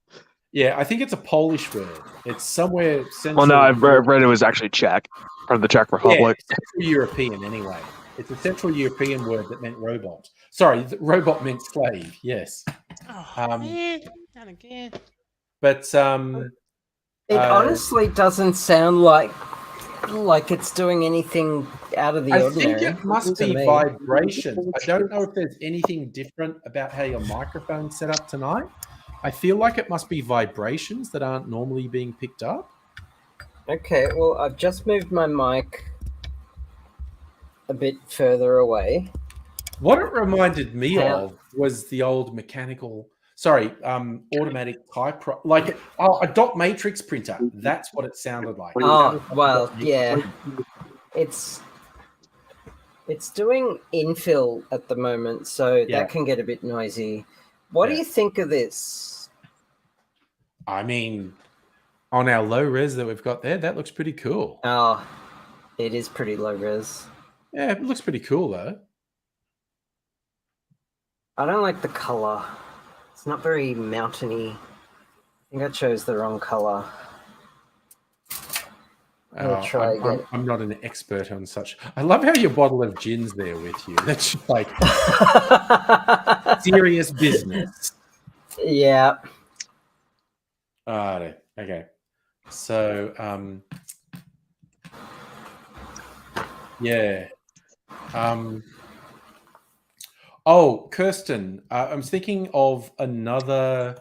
Yeah, I think it's a Polish word. It's somewhere central. Well, no, I've read it was actually Czech, from the Czech Republic. Yeah, Central European anyway. It's a Central European word that meant robot. Sorry, robot meant slave. Yes. Man, not again. But it honestly doesn't sound like it's doing anything out of the ordinary. I think it must be vibrations. I don't know if there's anything different about how your microphone's set up tonight. I feel like it must be vibrations that aren't normally being picked up. Okay, well, I've just moved my mic a bit further away. What it reminded me of was the old automatic typewriter, like a dot matrix printer. That's what it sounded like. Oh, well, yeah. It's doing infill at the moment, so that can get a bit noisy. What do you think of this? I mean, on our low res that we've got there, that looks pretty cool. Oh, it is pretty low res. Yeah, it looks pretty cool though. I don't like the color. It's not very mountainy. I think I chose the wrong color. I'll try again. I'm not an expert on such. I love how your bottle of gin's there with you. That's just like serious business. Yeah. Okay. So, yeah. Kirsten, I'm thinking of another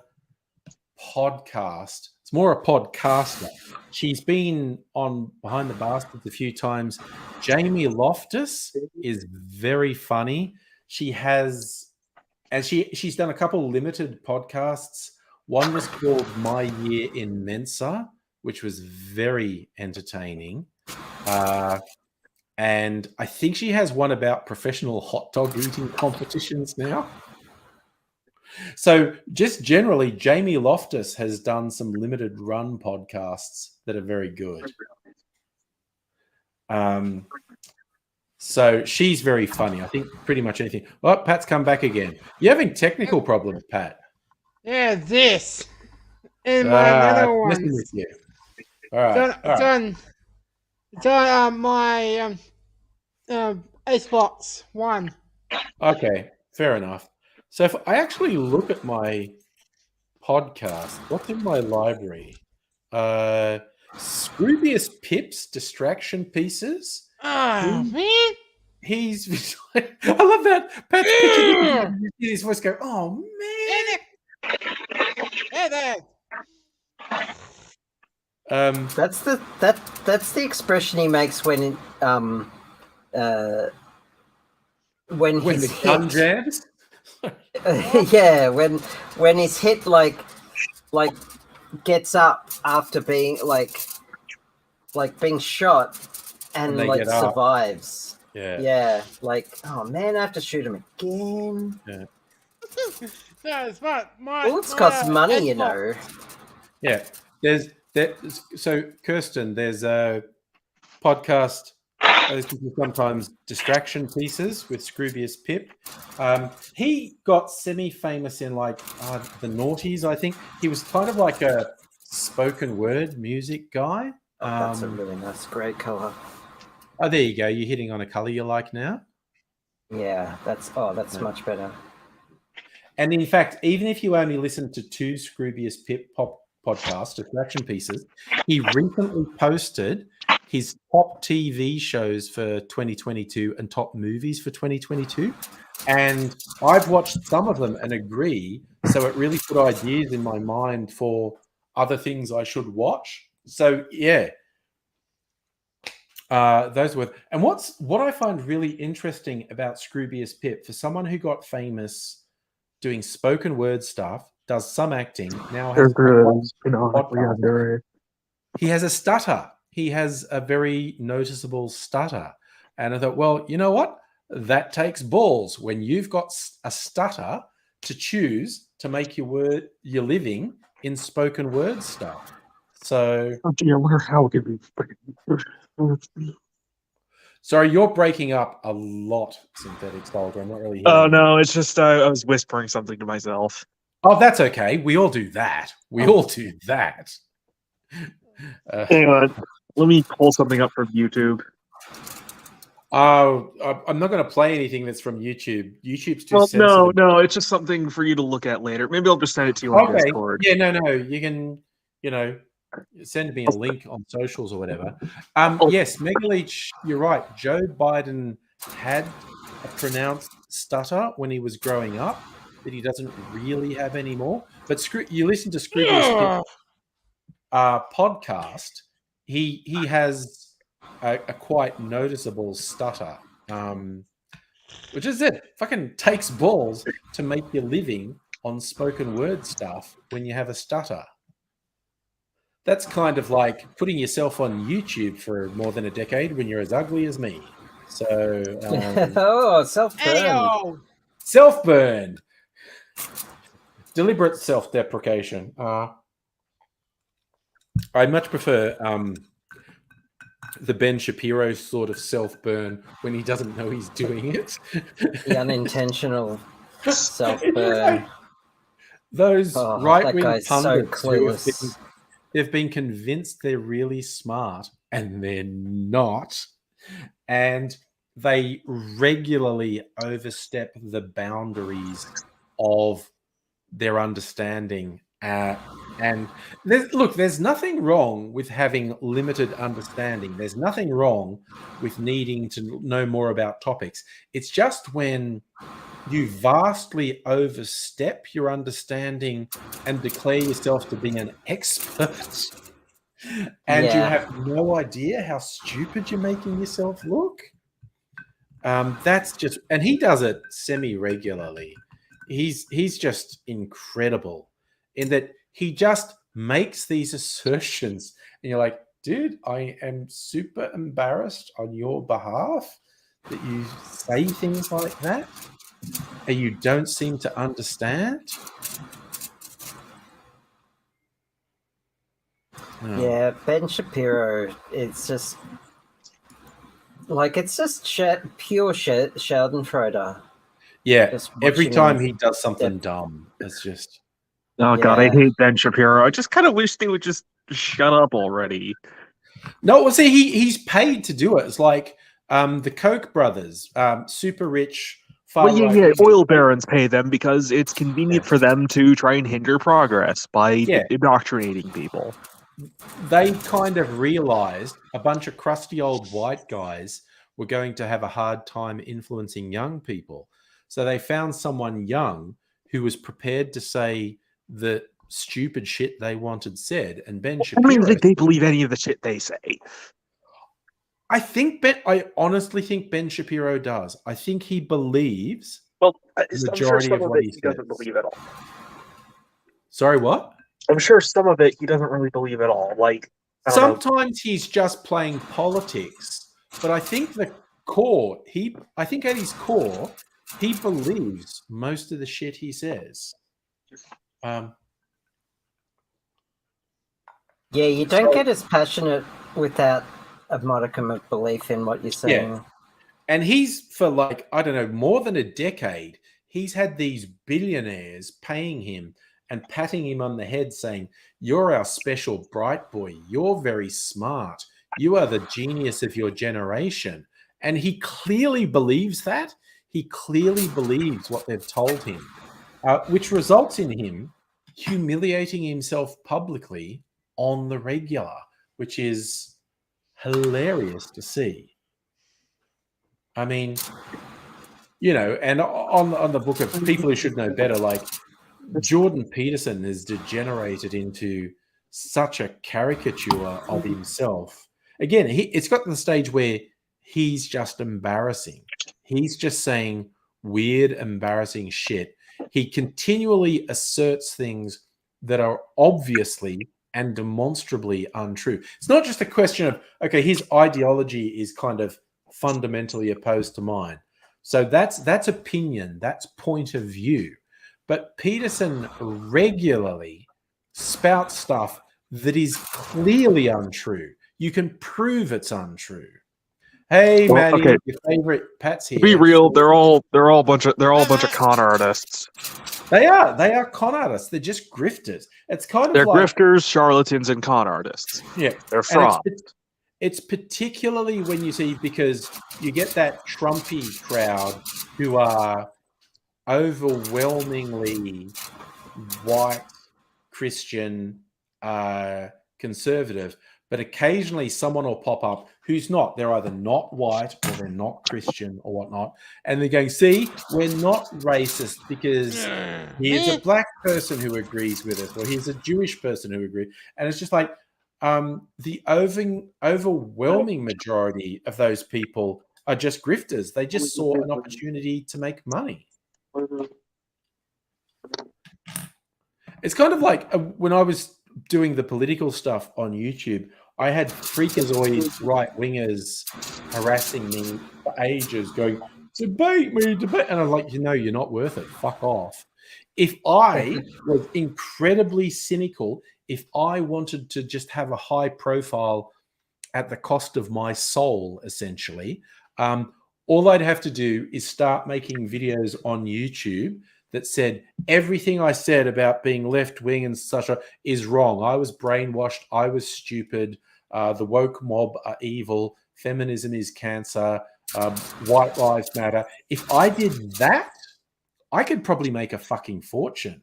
podcast. It's more a podcaster. She's been on Behind the Bastards a few times. Jamie Loftus is very funny. She's done a couple limited podcasts. One was called My Year in Mensa, which was very entertaining. And I think she has one about professional hot dog eating competitions now. So just generally, Jamie Loftus has done some limited run podcasts that are very good. So she's very funny. I think pretty much anything. Oh, Pat's come back again. You're having technical problems, Pat. Yeah, this. And my other one. With you. All right. It's on my Xbox One. Okay, fair enough. So if I actually look at my podcast, what's in my library? Scroobius Pip's Distraction Pieces. Oh, man. He's I love that. Pat's picture his voice go, oh man. Hey there. That's the expression he makes when the gun jams. Yeah, when his hit like gets up after being like being shot and like survives. Yeah, like, oh man, I have to shoot him again. Yeah. Bullets cost money, you know. Yeah, so Kirsten, there's a podcast. Sometimes Distraction Pieces with Scroobius Pip. He got semi-famous in like the noughties, I think. He was kind of like a spoken word music guy. That's a really nice, great color. Oh, there you go. You're hitting on a color you like now. Yeah, that's much better. And in fact, even if you only listen to 2 Scroobius Pip pop podcasts, Distraction Pieces, he recently posted his top TV shows for 2022 and top movies for 2022. And I've watched some of them and agree. So it really put ideas in my mind for other things I should watch. So yeah, those were. And what I find really interesting about Scroobius Pip, for someone who got famous doing spoken word stuff, does some acting, now has he has a stutter. He has a very noticeable stutter. And I thought, well, you know what? That takes balls when you've got a stutter to choose to make your living in spoken word stuff. So, I wonder how it could be. Sorry, you're breaking up a lot, Synthetic Soldier. I'm not really hearing Oh you. no, it's just I was whispering something to myself. Oh, that's okay. We all do that. All do that. Hang on. Let me pull something up from YouTube. Oh, I'm not going to play anything that's from YouTube. YouTube's too sensitive. No, it's just something for you to look at later. Maybe I'll just send it to you on Discord. Yeah, no. You can, send me a link on socials or whatever. Yes, Megaleech, you're right. Joe Biden had a pronounced stutter when he was growing up that he doesn't really have anymore. But you listen to Scroobius podcast, he has a quite noticeable stutter, which is it. Fucking takes balls to make your living on spoken word stuff when you have a stutter. That's kind of like putting yourself on YouTube for more than a decade when you're as ugly as me. So, oh, self-burn. Self-burn. Deliberate self-deprecation. I much prefer the Ben Shapiro sort of self-burn when he doesn't know he's doing it. The unintentional self-burn. Those right-wing pundits so they've been convinced they're really smart and they're not. And they regularly overstep the boundaries of their understanding. And there's nothing wrong with having limited understanding. There's nothing wrong with needing to know more about topics. It's just when you vastly overstep your understanding and declare yourself to be an expert and you have no idea how stupid you're making yourself look. That's just, and he does it semi-regularly. He's just incredible in that he just makes these assertions and you're like, dude, I am super embarrassed on your behalf that you say things like that and you don't seem to understand. Yeah, Ben Shapiro, it's just pure Schadenfreude. Yeah, every time he does something dumb, it's just... Oh, God, I hate Ben Shapiro. I just kind of wish they would just shut up already. No, well, see, he's paid to do it. It's like the Koch brothers, super rich... oil barons pay them because it's convenient for them to try and hinder progress by indoctrinating people. They kind of realized a bunch of crusty old white guys were going to have a hard time influencing young people. So they found someone young who was prepared to say the stupid shit they wanted said. And Ben Shapiro... I don't even think they believe any of the shit they say. I honestly think Ben Shapiro does. I think he believes the majority of what he doesn't believe at all. Sorry, what? I'm sure some of it he doesn't really believe at all. Like sometimes he's just playing politics, but I think the core, I think at his core, he believes most of the shit he says. Yeah, you don't get as passionate without a modicum of belief in what you're saying. Yeah. And he's, for more than a decade, he's had these billionaires paying him and patting him on the head saying, "You're our special bright boy. You're very smart. You are the genius of your generation." And he clearly believes that. He clearly believes what they've told him, which results in him humiliating himself publicly on the regular, which is hilarious to see. I mean, you know, and on the book of People Who Should Know Better, like Jordan Peterson has degenerated into such a caricature of himself. Again, it's got to the stage where he's just embarrassing. He's just saying weird, embarrassing shit. He continually asserts things that are obviously and demonstrably untrue. It's not just a question of, okay, his ideology is kind of fundamentally opposed to mine. So that's opinion, that's point of view. But Peterson regularly spouts stuff that is clearly untrue. You can prove it's untrue. Hey, Well, Maddie, okay. your favorite Pat's here. To be real, they're all a bunch of con artists. They are con artists. They're just grifters. It's kind of They're like grifters, charlatans, and con artists. yeah, They're frauds. It's particularly when you see, because you get that Trumpy crowd who are overwhelmingly white, Christian, conservative, but occasionally someone will pop up who's not. They're either not white or they're not Christian or whatnot. And they're going, see, we're not racist because here's a black person who agrees with us, or here's a Jewish person who agrees. And it's just like the overwhelming majority of those people are just grifters. They just saw an opportunity to make money. It's kind of like when I was doing the political stuff on YouTube, I had freakazoid right-wingers harassing me for ages, going, debate me, debate. And I'm like, you're not worth it. Fuck off. If I was incredibly cynical, if I wanted to just have a high profile at the cost of my soul, essentially, all I'd have to do is start making videos on YouTube that said everything I said about being left-wing and such is wrong. I was brainwashed. I was stupid. The woke mob are evil. Feminism is cancer. White lives matter. If I did that, I could probably make a fucking fortune.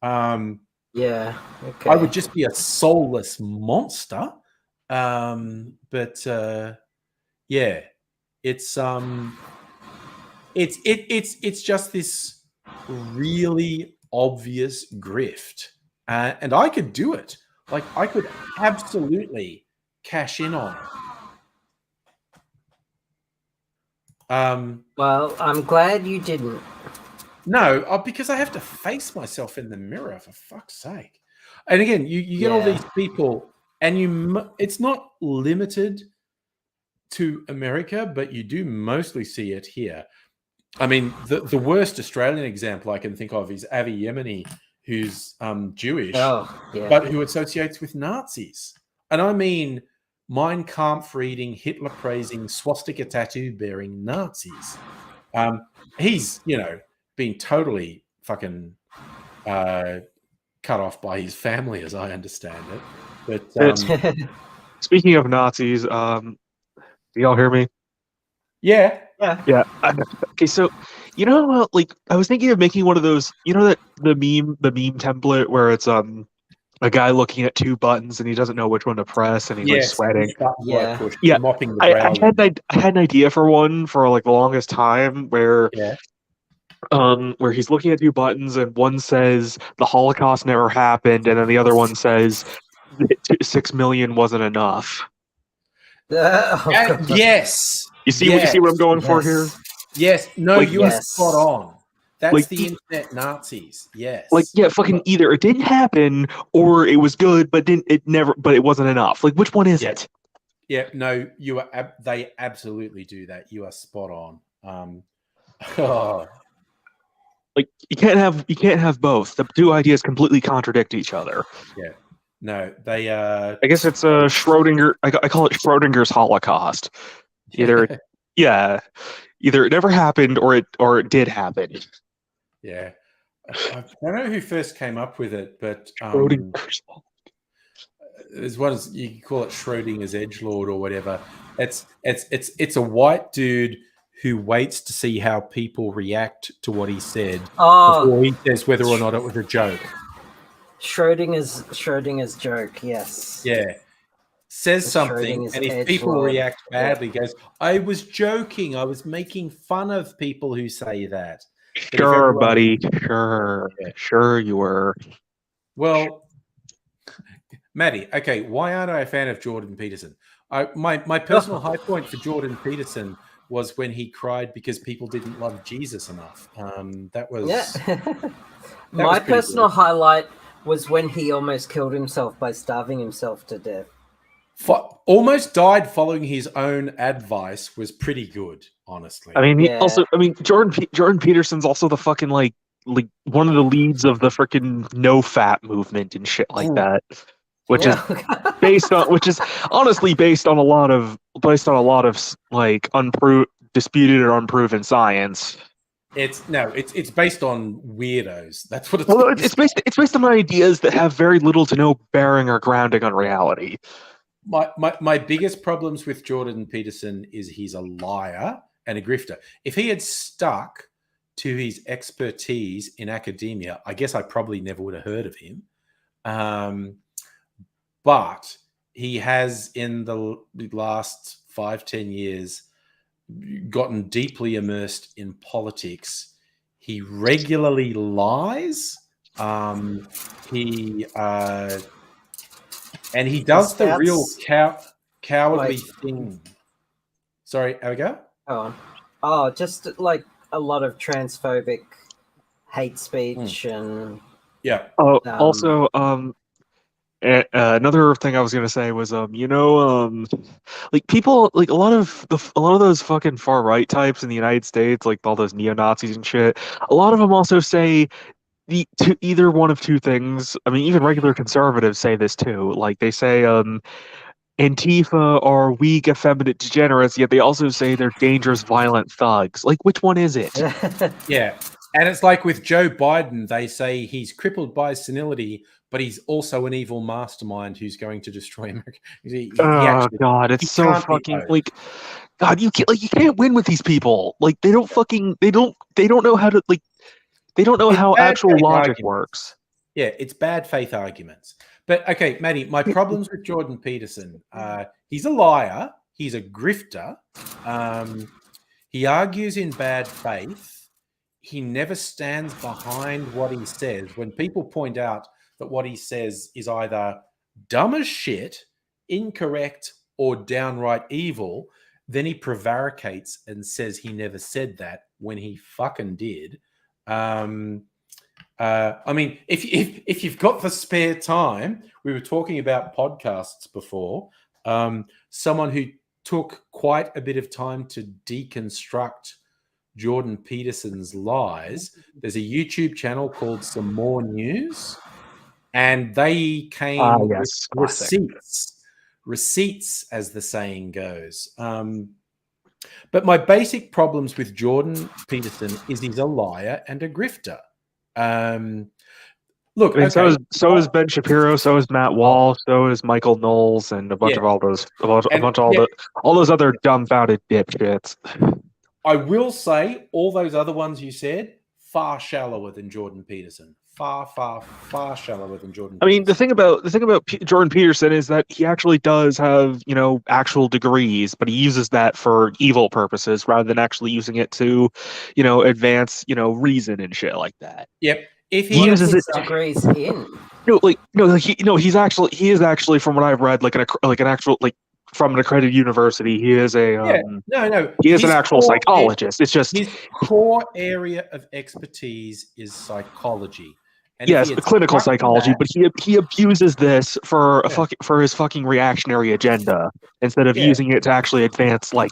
Yeah. Okay. I would just be a soulless monster. But yeah, it's just this really obvious grift, and I could do it. Like, I could absolutely cash in on it. Well, I'm glad you didn't. No, because I have to face myself in the mirror, for fuck's sake. And again, you get all these people, and it's not limited to America, but you do mostly see it here. I mean, the worst Australian example I can think of is Avi Yemeni, who's Jewish, but who associates with Nazis. And I mean Mein Kampf reading, Hitler praising, swastika tattoo bearing Nazis. He's, been totally fucking cut off by his family, as I understand it. But speaking of Nazis, do y'all hear me? Yeah. Okay, so like I was thinking of making one of those. That the meme template where it's a guy looking at two buttons and he doesn't know which one to press and he's like sweating. Mopping the I had an idea for one for like the longest time where he's looking at two buttons and one says the Holocaust never happened and then the other one says 6 million wasn't enough. Yes. You see what I'm going for here? Yes. No, you are spot on. That's the internet Nazis. Yes. Fucking either it didn't happen or it was good, but it wasn't enough. Like, which one is it? Yeah. No, you are. They absolutely do that. You are spot on. Like you can't have both. The two ideas completely contradict each other. Yeah. No, they. I guess it's a Schrodinger. I call it Schrodinger's Holocaust. Either it never happened or it did happen. Yeah. I don't know who first came up with it, but Schrodinger's law. there's one, you can call it Schrodinger's edgelord or whatever. It's a white dude who waits to see how people react to what he said before he says whether or not it was a joke. Schrodinger's joke, yes. Yeah. Says something, and if people react badly, goes, I was joking. I was making fun of people who say that. Sure, buddy. Sure. Yeah. Sure you were. Well, Maddie, okay, why aren't I a fan of Jordan Peterson? My personal high point for Jordan Peterson was when he cried because people didn't love Jesus enough. That was... Yeah. My personal highlight was when he almost killed himself by starving himself to death. Almost died following his own advice was pretty good, honestly. I mean, Jordan Peterson's also the fucking like one of the leads of the freaking no fat movement and shit like that, which is honestly based on a lot of like disputed or unproven science. It's based on weirdos. That's what it's. Well, it's based on ideas that have very little to no bearing or grounding on reality. My biggest problems with Jordan Peterson is he's a liar and a grifter. If he had stuck to his expertise in academia, I guess I probably never would have heard of him. But he has, in the last 5-10 years, gotten deeply immersed in politics. He regularly lies. He does the real cowardly thing. Sorry, have we go? Oh, just like a lot of transphobic hate speech and yeah. Oh, also, another thing I was gonna say was, like people, like a lot of those fucking far right types in the United States, like all those neo Nazis and shit. A lot of them also say either one of two things. I mean, even regular conservatives say this too. Like they say, Antifa are weak, effeminate degenerates, yet they also say they're dangerous, violent thugs. Like, which one is it? Yeah. And it's like with Joe Biden, they say he's crippled by senility, but he's also an evil mastermind who's going to destroy America. God, it's so fucking like, God, you can't win with these people. Like, they don't know how to, like, they don't know how actual logic works. Yeah, it's bad faith arguments. But okay, Maddie, my problems with Jordan Peterson, he's a liar, he's a grifter, he argues in bad faith. He never stands behind what he says. When people point out that what he says is either dumb as shit, incorrect, or downright evil, then he prevaricates and says he never said that when he fucking did. I mean, if you've got the spare time, we were talking about podcasts before. Someone who took quite a bit of time to deconstruct Jordan Peterson's lies. There's a YouTube channel called Some More News, and they came with receipts, as the saying goes. But my basic problems with Jordan Peterson is he's a liar and a grifter. Look, I mean, so is Ben Shapiro, so is Matt Wall, so is Michael Knowles, and a bunch of all those, all those other dumbfounded dipshits. I will say all those other ones you said, far shallower than Jordan Peterson. Far shallower than Jordan Peterson. I mean, the thing about Jordan Peterson is that he actually does have, actual degrees, but he uses that for evil purposes rather than actually using it to, advance, reason and shit like that. Yep. If he uses it degrees in. He is actually, from what I've read, from an accredited university. He is a He is an actual psychologist. It's just his core area of expertise is psychology. And yes, clinical psychology, but he abuses this for his fucking reactionary agenda instead of using it to actually advance like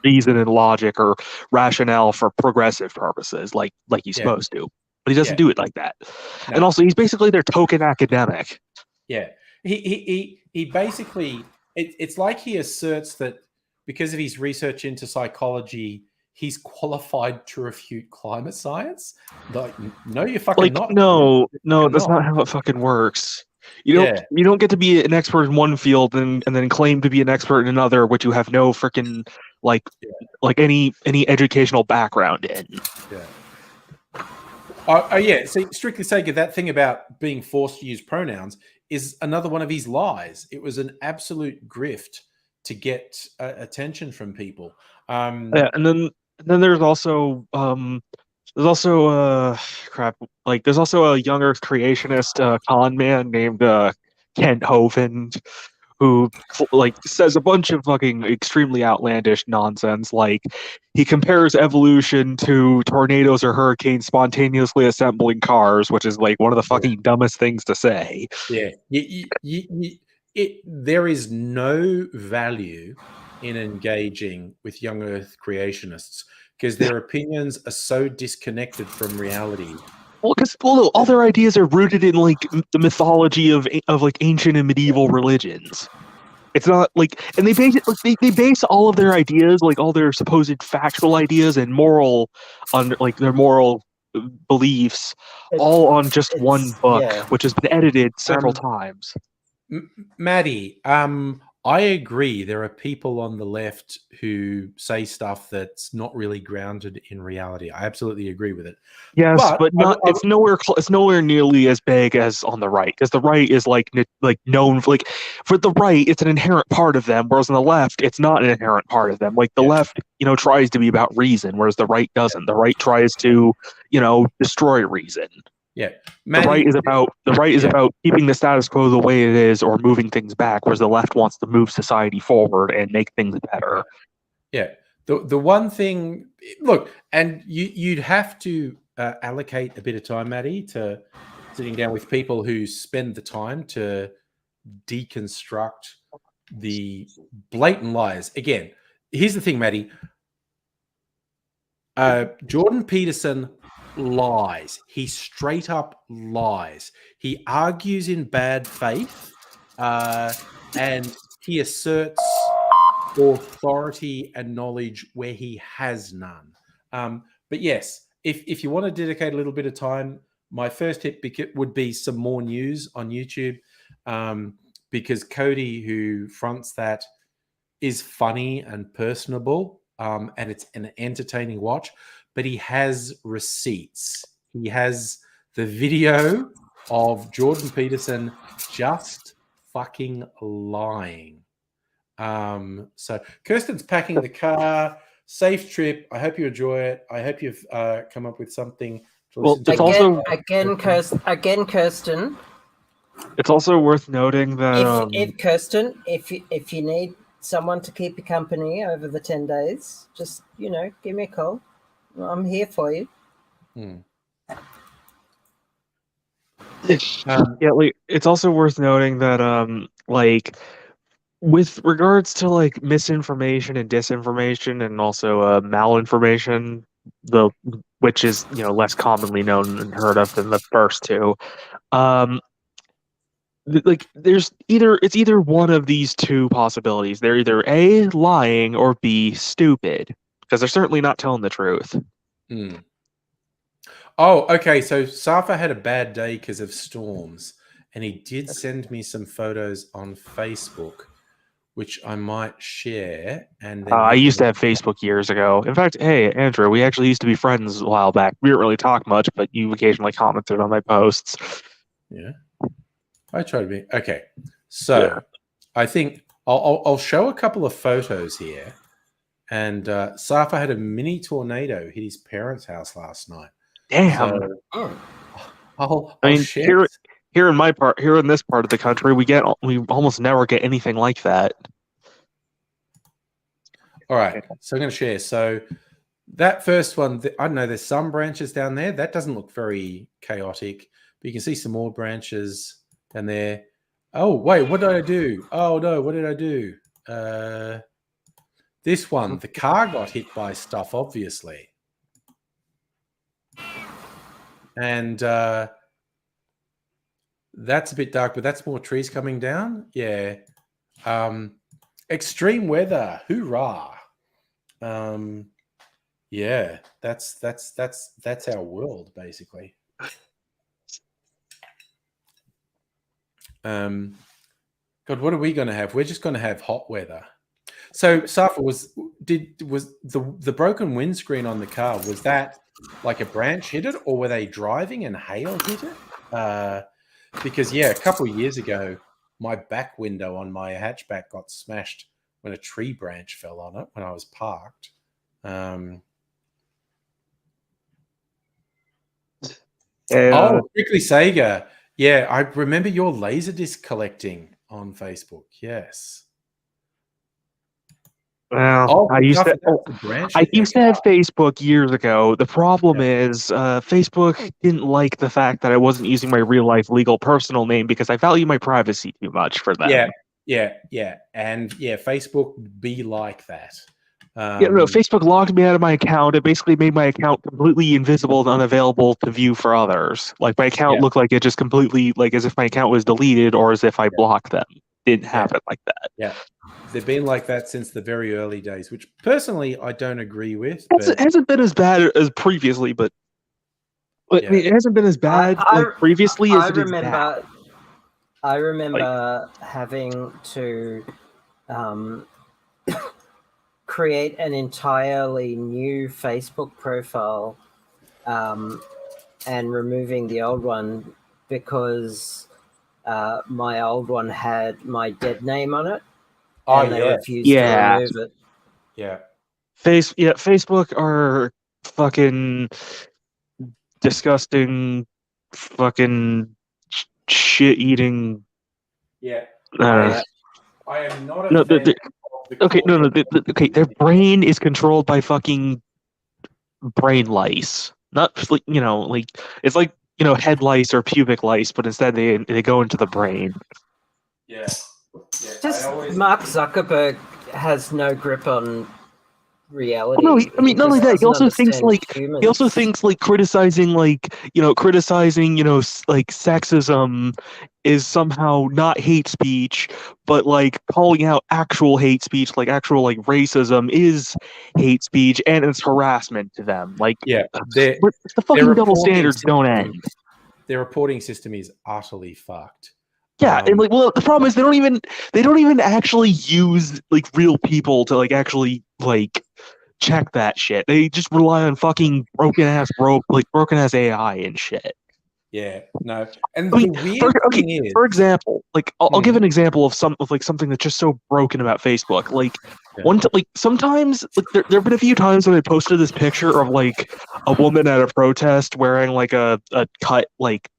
reason and logic or rationale for progressive purposes, like he's supposed to. But he doesn't do it like that. No. And also, he's basically their token academic. Yeah, he basically. It's like he asserts that because of his research into psychology, he's qualified to refute climate science. Like, no, you're fucking Like, not. no, You're that's not how it fucking works. You don't get to be an expert in one field and then claim to be an expert in another, which you have no freaking like any educational background in. Yeah. Yeah. So strictly speaking, that thing about being forced to use pronouns is another one of his lies. It was an absolute grift to get attention from people. Yeah, and then there's also crap, like there's also a young Earth creationist con man named Kent Hovind who like says a bunch of fucking extremely outlandish nonsense. Like he compares evolution to tornadoes or hurricanes spontaneously assembling cars, which is like one of the fucking dumbest things to say. Yeah, there is no value in engaging with young Earth creationists because their opinions are so disconnected from reality. Well, because all their ideas are rooted in like the mythology of like ancient and medieval religions. It's not like, and they base it, like, they base all of their ideas, like all their supposed factual ideas and moral, on like their moral beliefs, all on just one book, which has been edited several times. Maddie, I agree. There are people on the left who say stuff that's not really grounded in reality. I absolutely agree with it. Yes, but not. It's nowhere. It's nowhere nearly as big as on the right, because the right is like known like for the right, it's an inherent part of them, whereas on the left, it's not an inherent part of them. Like the left, tries to be about reason, whereas the right doesn't. The right tries to, destroy reason. Yeah, Maddie, the right is about keeping the status quo the way it is or moving things back, whereas the left wants to move society forward and make things better. Yeah, the one thing, look, and you'd have to allocate a bit of time, Maddie, to sitting down with people who spend the time to deconstruct the blatant lies. Again, here's the thing, Maddie. Jordan Peterson lies. He straight up lies. He argues in bad faith, and he asserts authority and knowledge where he has none. But yes, if you want to dedicate a little bit of time, my first tip would be some more news on YouTube, because Cody, who fronts that, is funny and personable, and it's an entertaining watch, but he has receipts. He has the video of Jordan Peterson just fucking lying. So Kirsten's packing the car. Safe trip. I hope you enjoy it. I hope you've come up with something to listen to. Kirsten. It's also worth noting that if Kirsten, if you need someone to keep you company over the 10 days, just give me a call. I'm here for you. It's also worth noting that like with regards to like misinformation and disinformation and also malinformation, which is less commonly known and heard of than the first two, like it's either one of these two possibilities. They're either A, lying, or B, stupid, because they're certainly not telling the truth. Oh, okay. So Safa had a bad day because of storms, and he did send me some photos on Facebook, which I might share. And then I used to have Facebook years ago. In fact, hey, Andrew, we actually used to be friends a while back. We didn't really talk much, but you occasionally commented on my posts. Yeah, I try to be okay. So I think I'll show a couple of photos here. And Safa had a mini tornado hit his parents' house last night. Damn. So, here in this part of the country, we almost never get anything like that. All right, so I'm going to share. So that first one, I don't know, there's some branches down there. That doesn't look very chaotic, but you can see some more branches down there. Oh, wait, what did I do? Oh, no, what did I do? This one, the car got hit by stuff, obviously. And that's a bit dark, but that's more trees coming down. Yeah. Extreme weather. Hoorah. Yeah, that's our world basically. God, what are we going to have? We're just going to have hot weather. So, Safa, was the broken windscreen on the car, was that like a branch hit it, or were they driving and hail hit it? Because a couple of years ago, my back window on my hatchback got smashed when a tree branch fell on it when I was parked. Quickly Sega. Yeah, I remember your Laserdisc collecting on Facebook. Yes. Well, I used to have Facebook years ago. The problem is Facebook didn't like the fact that I wasn't using my real life legal personal name because I value my privacy too much for them. Yeah. And Facebook be like that. Facebook logged me out of my account. It basically made my account completely invisible and unavailable to view for others. Like my account looked like it just completely, like as if my account was deleted or as if I blocked them. Didn't happen like that. Yeah. They've been like that since the very early days, which personally I don't agree with. It hasn't been as bad as previously, but I mean, it hasn't been as bad previously as it is now. I remember having to create an entirely new Facebook profile and removing the old one because my old one had my dead name on it. And they refused to remove it. Yeah. Facebook are fucking disgusting, fucking shit-eating. Yeah. I am not a fan okay, their brain is controlled by fucking brain lice. Not like it's like head lice or pubic lice, but instead they go into the brain. Yeah. Just Mark Zuckerberg has no grip on reality. No, I mean not only that. He also thinks criticizing sexism is somehow not hate speech, but like calling out actual hate speech, like actual racism, is hate speech and it's harassment to them. The fucking double standards don't end. Their reporting system is utterly fucked. Yeah, and the problem is they don't even actually use real people to actually check that shit. They just rely on fucking broken ass AI and shit. Yeah, no. And the weird thing is, for example, I'll give an example of something that's just so broken about Facebook. Sometimes there have been a few times when I posted this picture of a woman at a protest wearing a cut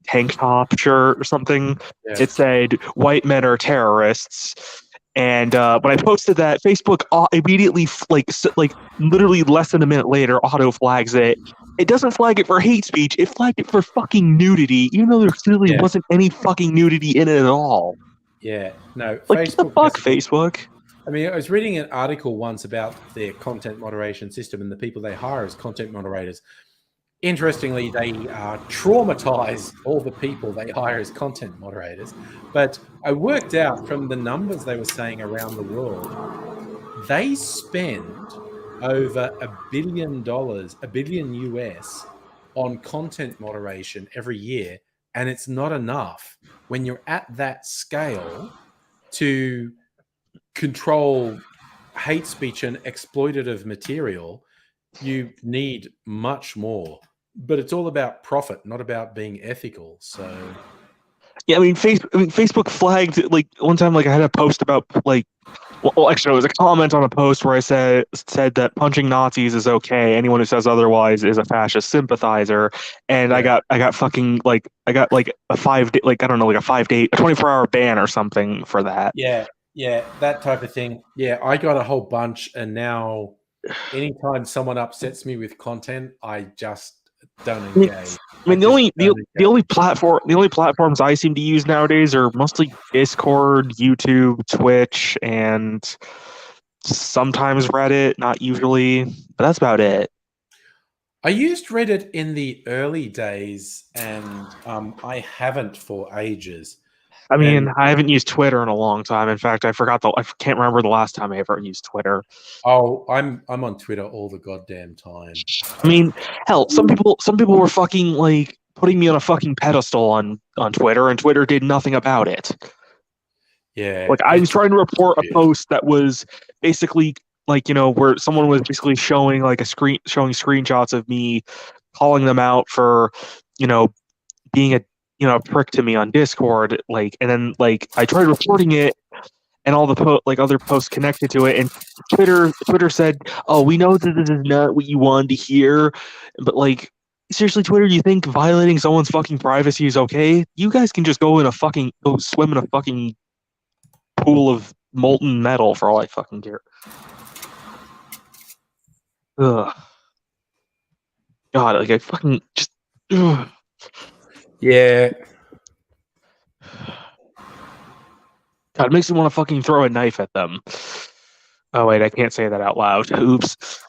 tank top shirt or something. Yeah. It said white men are terrorists. And when I posted that, Facebook immediately, literally less than a minute later, auto flags it. It doesn't flag it for hate speech. It flagged it for fucking nudity, even though there clearly wasn't any fucking nudity in it at all. Yeah, no. Facebook, the fuck, Facebook? I mean, I was reading an article once about their content moderation system and the people they hire as content moderators. Interestingly, they traumatize all the people they hire as content moderators. But I worked out from the numbers they were saying around the world, they spend over $1 billion US on content moderation every year. And it's not enough when you're at that scale to control hate speech and exploitative material. You need much more. But it's all about profit, not about being ethical. So, yeah, I mean, Facebook flagged one time. I had a post about actually, it was a comment on a post where I said that punching Nazis is okay. Anyone who says otherwise is a fascist sympathizer. And I got fucking a 5-day, a 24-hour ban or something for that. Yeah, that type of thing. Yeah, I got a whole bunch, and now anytime someone upsets me with content, I just don't engage. I mean, the only platforms I seem to use nowadays are mostly Discord, YouTube, Twitch, and sometimes Reddit. Not usually, but that's about it. I used Reddit in the early days, and I haven't for ages. I mean, And I haven't used Twitter in a long time. In fact, I can't remember the last time I ever used Twitter. oh, I'm on Twitter all the goddamn time. I mean, hell, some people were fucking like putting me on a fucking pedestal on Twitter, and Twitter did nothing about it. Yeah. Like I was trying to report a post that was basically like, where someone was basically showing like showing screenshots of me calling them out for, being a prick to me on Discord, like, and then like I tried reporting it, and all the other posts connected to it, and Twitter said, "Oh, we know that this is not what you wanted to hear, but like, seriously, Twitter, you think violating someone's fucking privacy is okay? You guys can just go swim in a fucking pool of molten metal for all I fucking care." Ugh. God, like I fucking just. Ugh. Yeah. God, it makes me want to fucking throw a knife at them. Oh wait, I can't say that out loud. Oops.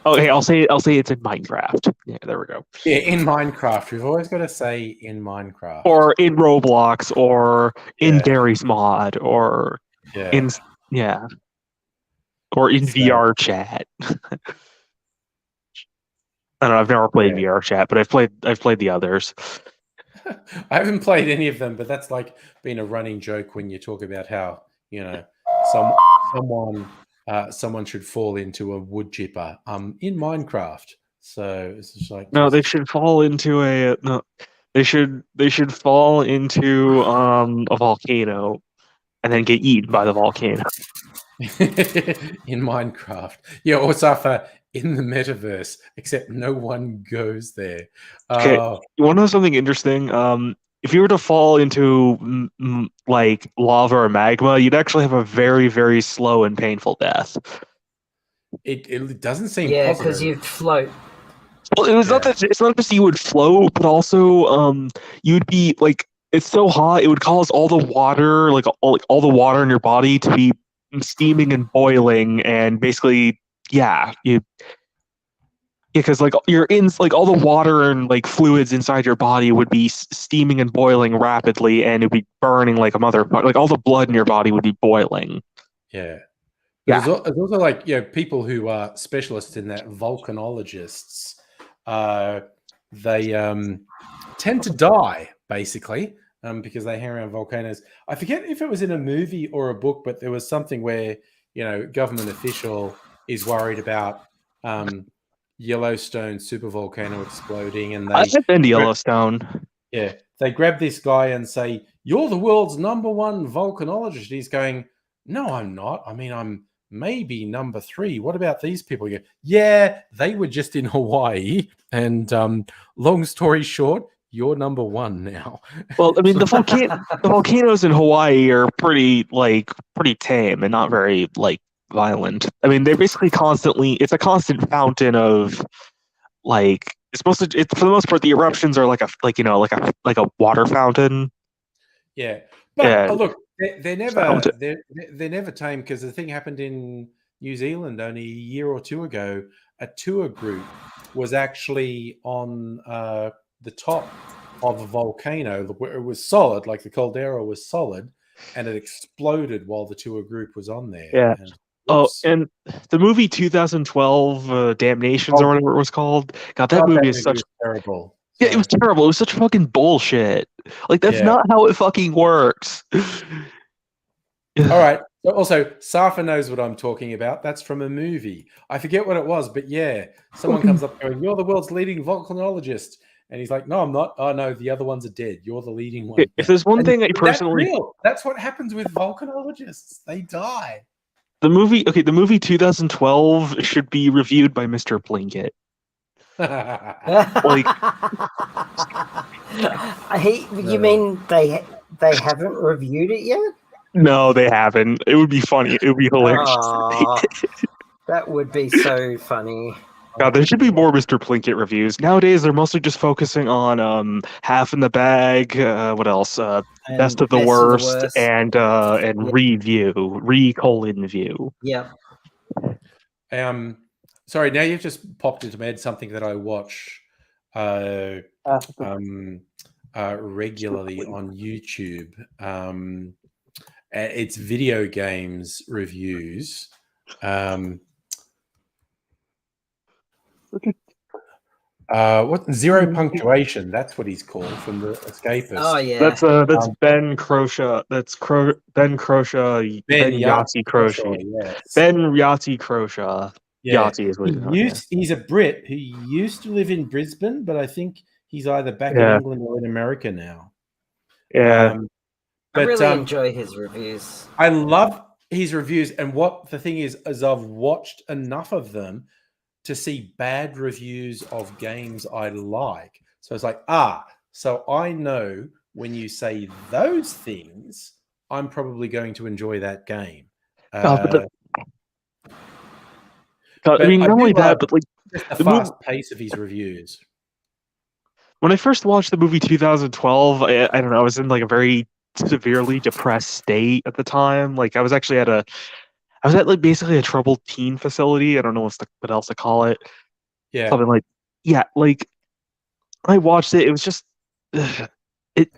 Okay, I'll say it's in Minecraft. Yeah, there we go. Yeah, in Minecraft. We've always got to say in Minecraft. Or in Roblox, or in Gary's mod, or in or in VR chat. I don't know, I've never played VR chat, but I've played the others. I haven't played any of them, but that's like been a running joke when you talk about how, someone should fall into a wood chipper in Minecraft. So it's just like they should fall into they should fall into a volcano and then get eaten by the volcano. in Minecraft. Yeah, or suffer in the metaverse, except no one goes there. Okay, you want to know something interesting? If you were to fall into like lava or magma, you'd actually have a very, very slow and painful death. It doesn't seem positive. Because you'd float. Well, it's not just you would float, but also you'd be like, it's so hot it would cause all the water, all the water in your body to be steaming and boiling, and basically, because like all the water and like fluids inside your body would be steaming and boiling rapidly, and it'd be burning like a motherfucker. Like all the blood in your body would be boiling. Yeah. Yeah. There's also like people who are specialists in that, volcanologists. They tend to die basically because they hang around volcanoes. I forget if it was in a movie or a book, but there was something where government official is worried about Yellowstone supervolcano exploding, and I've been to Yellowstone. Yeah, they grab this guy and say, "You're the world's #1 volcanologist." He's going, "No, I'm not. I mean, I'm maybe number 3. What about these people?" You go, "Yeah, they were just in Hawaii." And long story short, you're #1 now. Well, I mean, the volcanoes in Hawaii are pretty tame and not very violent. I mean, they're basically it's a constant fountain of it's for the most part the eruptions are like a water fountain. Yeah, but look, they're never tame, because the thing happened in New Zealand only a year or two ago. A tour group was actually on the top of a volcano. It was solid, like the caldera was solid, and it exploded while the tour group was on there. Yeah. And the movie 2012 Damnations or whatever it was called. God, that movie is such terrible. Yeah, it was terrible. It was such fucking bullshit. Like, that's not how it fucking works. All right. Also, Safa knows what I'm talking about. That's from a movie. I forget what it was, but someone comes up going, "You're the world's leading volcanologist." And he's like, "No, I'm not. Oh, no, the other ones are dead. You're the leading one." If there's one thing I personally... That's what happens with volcanologists. They die. The movie 2012 should be reviewed by Mr. Plinkett. You mean they haven't reviewed it yet? No, they haven't. It would be funny. It would be hilarious. That would be so funny. God, there should be more Mr. Plinkett reviews. Nowadays, they're mostly just focusing on Half in the Bag. What else? Best of the Worst, and Review. View. Yeah. Sorry, now you've just popped into my head something that I watch regularly on YouTube. It's video games reviews. What Zero Punctuation? That's what he's called from the Escapist. Oh yeah, That's Ben Crochet. That's Ben Crochet. Ben Yahtzee Crochet. Yes. Ben Yahtzee Crochet. Yeah. Yahtzee is what He's a Brit who used to live in Brisbane, but I think he's either back in England or in America now. Yeah. I really enjoy his reviews. I love his reviews, and what the thing is I've watched enough of them to see bad reviews of games I like. So it's like, so I know when you say those things, I'm probably going to enjoy that game. I mean, not only that, but like the fast pace of his reviews. When I first watched the movie 2012, I don't know, I was in like a very severely depressed state at the time. Like I was at like basically a troubled teen facility. I don't know what else to call it. Yeah. Something like, like I watched it. It was just, it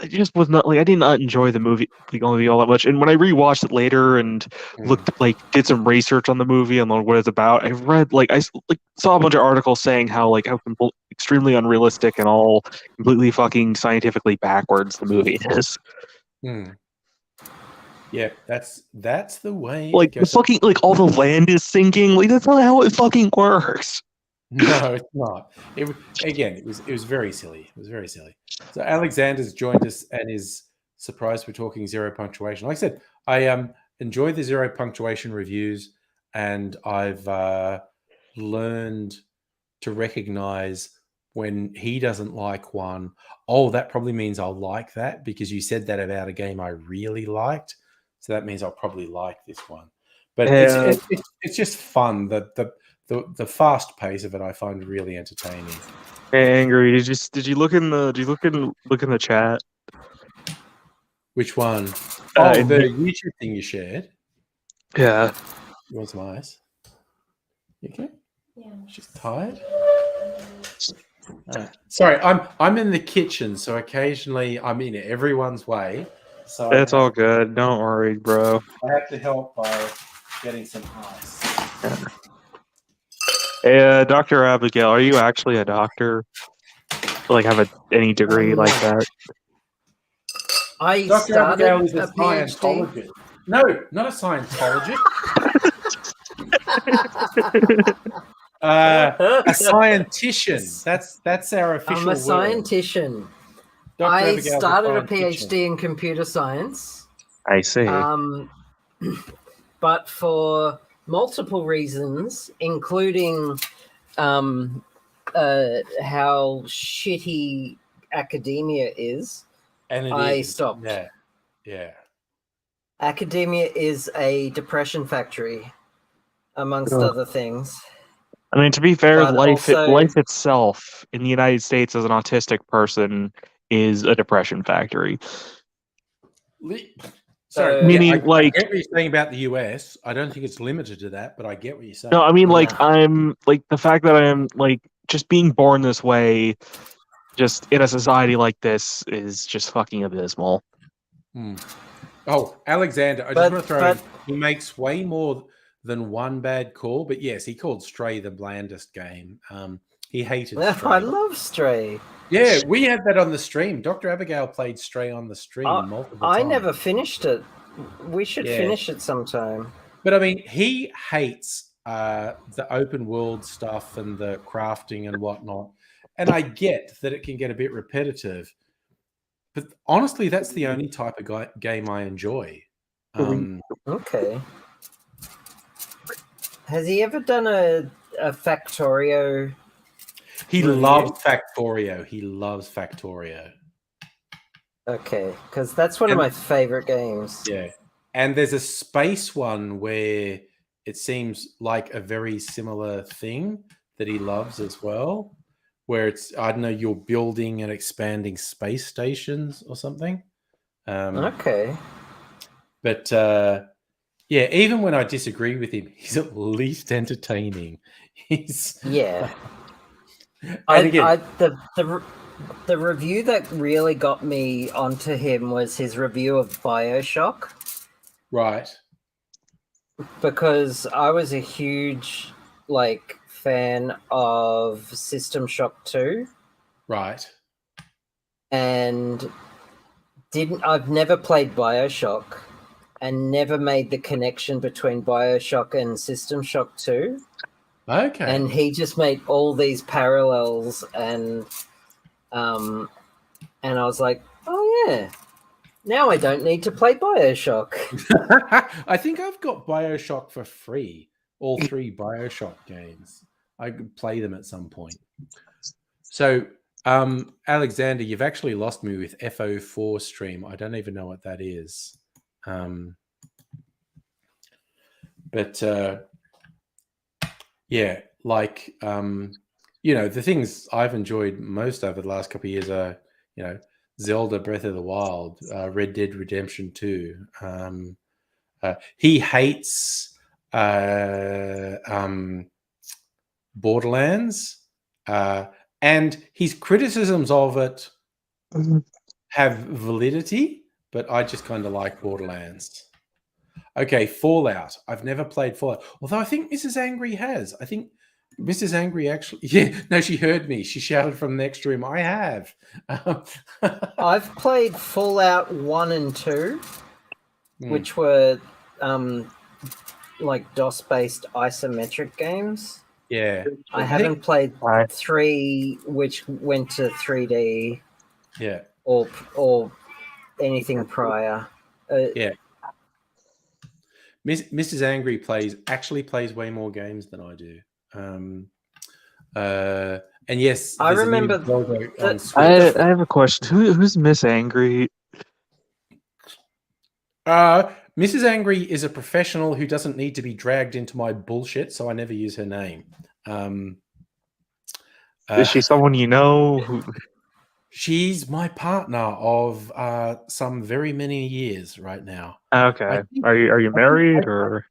just was not like, I did not enjoy the movie all that much. And when I rewatched it later and did some research on the movie and what it's about, I read I saw a bunch of articles saying how extremely unrealistic and all completely fucking scientifically backwards the movie is. Yeah, that's the way. The fucking all the land is sinking. Like that's not how it fucking works. No, it's not. It was very silly. It was very silly. So Alexander's joined us and is surprised we're talking Zero Punctuation. Like I said, I enjoy the Zero Punctuation reviews, and I've learned to recognize when he doesn't like one. Oh, that probably means I'll like that because you said that about a game I really liked. So that means I'll probably like this one. But it's just fun. The fast pace of it I find really entertaining. Hey, Angry, did you look in the chat? Which one? The YouTube thing you shared. Yeah. It was nice. You okay? Yeah. She's tired. Sorry, I'm in the kitchen, so occasionally I'm in everyone's way. So that's all good. Don't worry, bro. I have to help by getting some ice. Hey, Dr. Abigail, are you actually a doctor? Have any degree like that? Dr. Abigail is a Scientologist. No, not a Scientologist. A scientician. That's our official word. I'm a scientician. I started a PhD in computer science. I see. But for multiple reasons, including how shitty academia is, I stopped. Yeah. Academia is a depression factory, amongst other things. I mean, to be fair, life itself in the United States as an autistic person is a depression factory. Sorry, meaning I get what you're saying about the US. I don't think it's limited to that, but I get what you're saying. No, I mean, I'm the fact that I am just being born this way, just in a society like this, is just fucking abysmal. Oh, Alexander, I just want to throw in, he makes way more than one bad call, but yes, he called Stray the blandest game. He hated Stray. I love Stray. Yeah, we had that on the stream. Dr. Abigail played Stray on the stream multiple times. I never finished it. We should finish it sometime. But I mean, he hates the open world stuff and the crafting and whatnot. And I get that it can get a bit repetitive. But honestly, that's the only type of game I enjoy. Okay. Has he ever done a Factorio? He loves Factorio. He loves Factorio. Okay, because that's one of my favorite games. Yeah. And there's a space one where it seems like a very similar thing that he loves as well, where it's, I don't know, you're building and expanding space stations or something. Okay. But yeah, even when I disagree with him, he's at least entertaining. Yeah. And again, the the review that really got me onto him was his review of BioShock. Right. Because I was a huge fan of System Shock 2. Right. And I've never played BioShock and never made the connection between BioShock and System Shock 2. Okay. And he just made all these parallels, and I was like, oh yeah, now I don't need to play BioShock. I think I've got BioShock for free. All 3 BioShock games. I could play them at some point. So, Alexander, you've actually lost me with FO4 stream. I don't even know what that is. Yeah, the things I've enjoyed most over the last couple of years are, Zelda Breath of the Wild, Red Dead Redemption 2. He hates Borderlands, and his criticisms of it have validity, but I just kind of like Borderlands. Okay, Fallout. I've never played Fallout, although I think Mrs. Angry has. I think Mrs. Angry actually, she heard me. She shouted from the next room, I have. I've played Fallout 1 and 2, which were DOS-based isometric games. Yeah. I haven't played 3, which went to 3D. Yeah. Or anything prior. Yeah. Mrs. Angry actually plays way more games than I do. And yes, I remember. I have a question. Who's Miss Angry? Mrs. Angry is a professional who doesn't need to be dragged into my bullshit, so I never use her name. Is she someone you know? She's my partner of some very many years right now. Okay. Are you married or?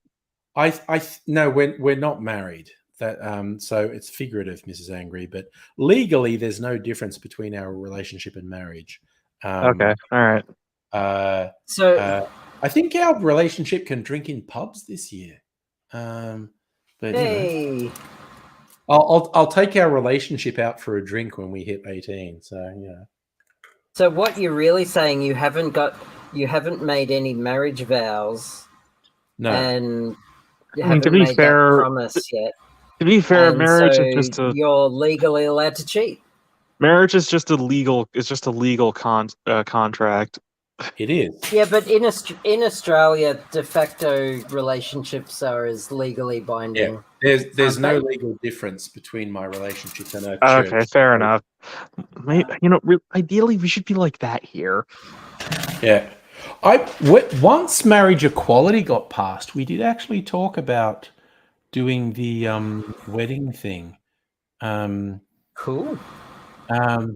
No, we're not married. That so it's figurative, Mrs. Angry, but legally there's no difference between our relationship and marriage. Okay. All right. So I think our relationship can drink in pubs this year. But hey. I'll take our relationship out for a drink when we hit 18. So So what you're really saying, you haven't made any marriage vows. No. And you to be made fair, that promise yet. To be fair, and marriage so is just you're legally allowed to cheat. Marriage is just a legal. It's just a legal contract. It is. Yeah, but in Australia, de facto relationships are as legally binding. Yeah, there's no legal difference between my relationship and a church. Okay, fair enough. Ideally, we should be like that here. Yeah. Once marriage equality got passed, we did actually talk about doing the wedding thing. Cool.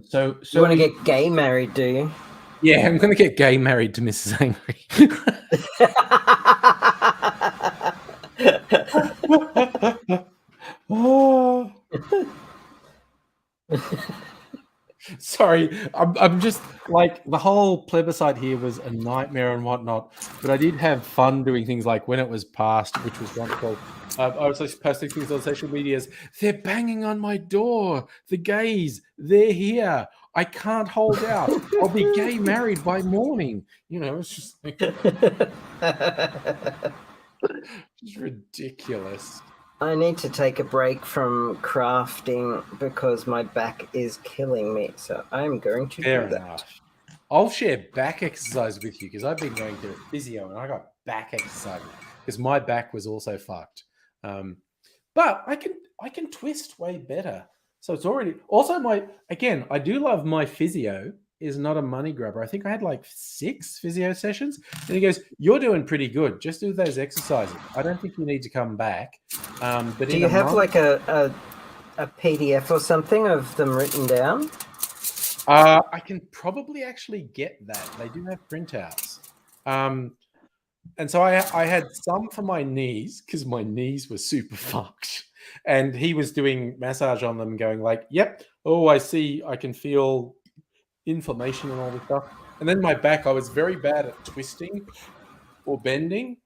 So you want to get gay married, do you? Yeah, I'm going to get gay married to Mrs. Angry. Oh. Sorry, I'm just like the whole plebiscite here was a nightmare and whatnot, but I did have fun doing things like when it was passed, which was wonderful. I was just posting things on social medias. They're banging on my door. The gays, they're here. I can't hold out. I'll be gay married by morning. It's just like it's ridiculous. I need to take a break from crafting because my back is killing me. So I'm going to Fair do that. enough. I'll share back exercise with you because I've been going to physio and I got back exercise because my back was also fucked. But I can twist way better. So it's already also I do love my physio is not a money grabber. I think I had like 6 physio sessions. And he goes, "You're doing pretty good. Just do those exercises. I don't think you need to come back." But do you have like a PDF or something of them written down? I can probably actually get that. They do have printouts. And so I had some for my knees because my knees were super fucked. And he was doing massage on them going like, yep, oh, I see, I can feel inflammation and all this stuff. And then my back, I was very bad at twisting or bending.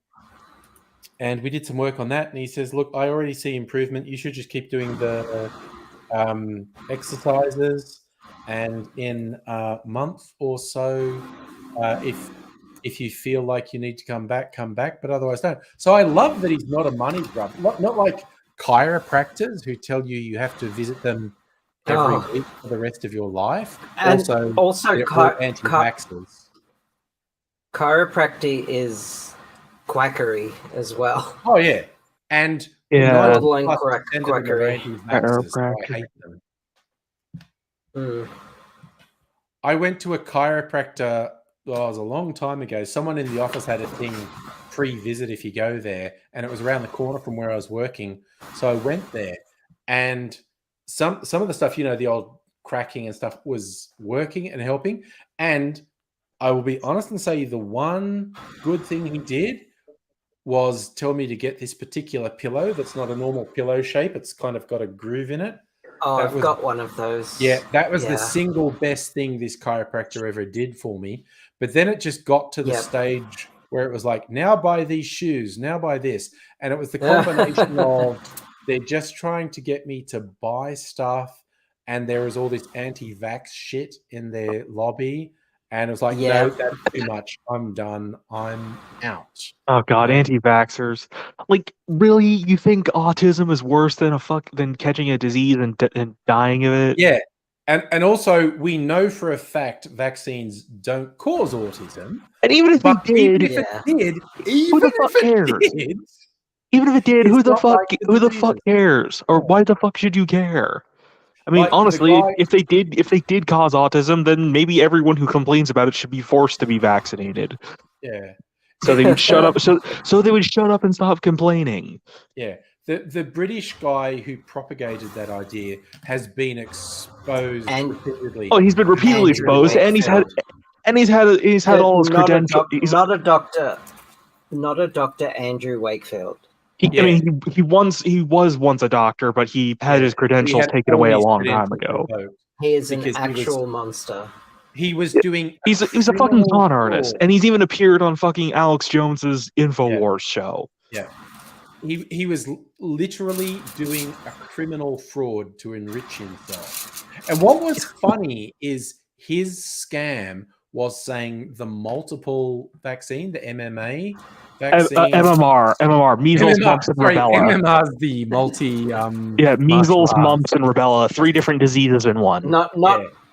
And we did some work on that. And he says, look, I already see improvement. You should just keep doing the exercises. And in a month or so, if you feel like you need to come back, but otherwise don't. So I love that he's not a money grub. Not like chiropractors who tell you have to visit them every week for the rest of your life. And also anti-vaxxers. Chiropractic is quackery as well. Oh yeah, and borderline quackery. I hate them. I went to a chiropractor. Well, it was a long time ago. Someone in the office had a thing, free visit if you go there, and it was around the corner from where I was working. So I went there, and some of the stuff, the old cracking and stuff, was working and helping. And I will be honest and say the one good thing he did was tell me to get this particular pillow that's not a normal pillow shape. It's kind of got a groove in it. Oh, I've got one of those. Yeah, that was the single best thing this chiropractor ever did for me. But then it just got to the stage where it was like, now buy these shoes, now buy this. And it was the combination of they're just trying to get me to buy stuff, and there was all this anti-vax shit in their lobby. And it was like, no, that's too much. I'm done. I'm out. Oh God, anti-vaxxers! Like, really? You think autism is worse than than catching a disease and dying of it? Yeah, and also we know for a fact vaccines don't cause autism. And even if it did, who the fuck cares? Even if it did, who the fuck cares? Or why the fuck should you care? I mean, honestly, if they did cause autism, then maybe everyone who complains about it should be forced to be vaccinated. Yeah. So they would shut up. So they would shut up and stop complaining. Yeah. The British guy who propagated that idea has been exposed repeatedly. Oh, he's been repeatedly exposed, and he's had all his credentials. Not a doctor, Andrew Wakefield. I mean, he was once a doctor, but he had his credentials taken away a long time ago. He is an actual monster. He was doing. He's a fucking con artist, and he's even appeared on fucking Alex Jones's InfoWars show. Yeah, he was literally doing a criminal fraud to enrich himself. And what was funny is his scam was saying the multiple vaccine, the MMA vaccine. MMR, measles, mumps, and rubella. MMR is the multi. Measles, mumps, and rubella. 3 different diseases in one.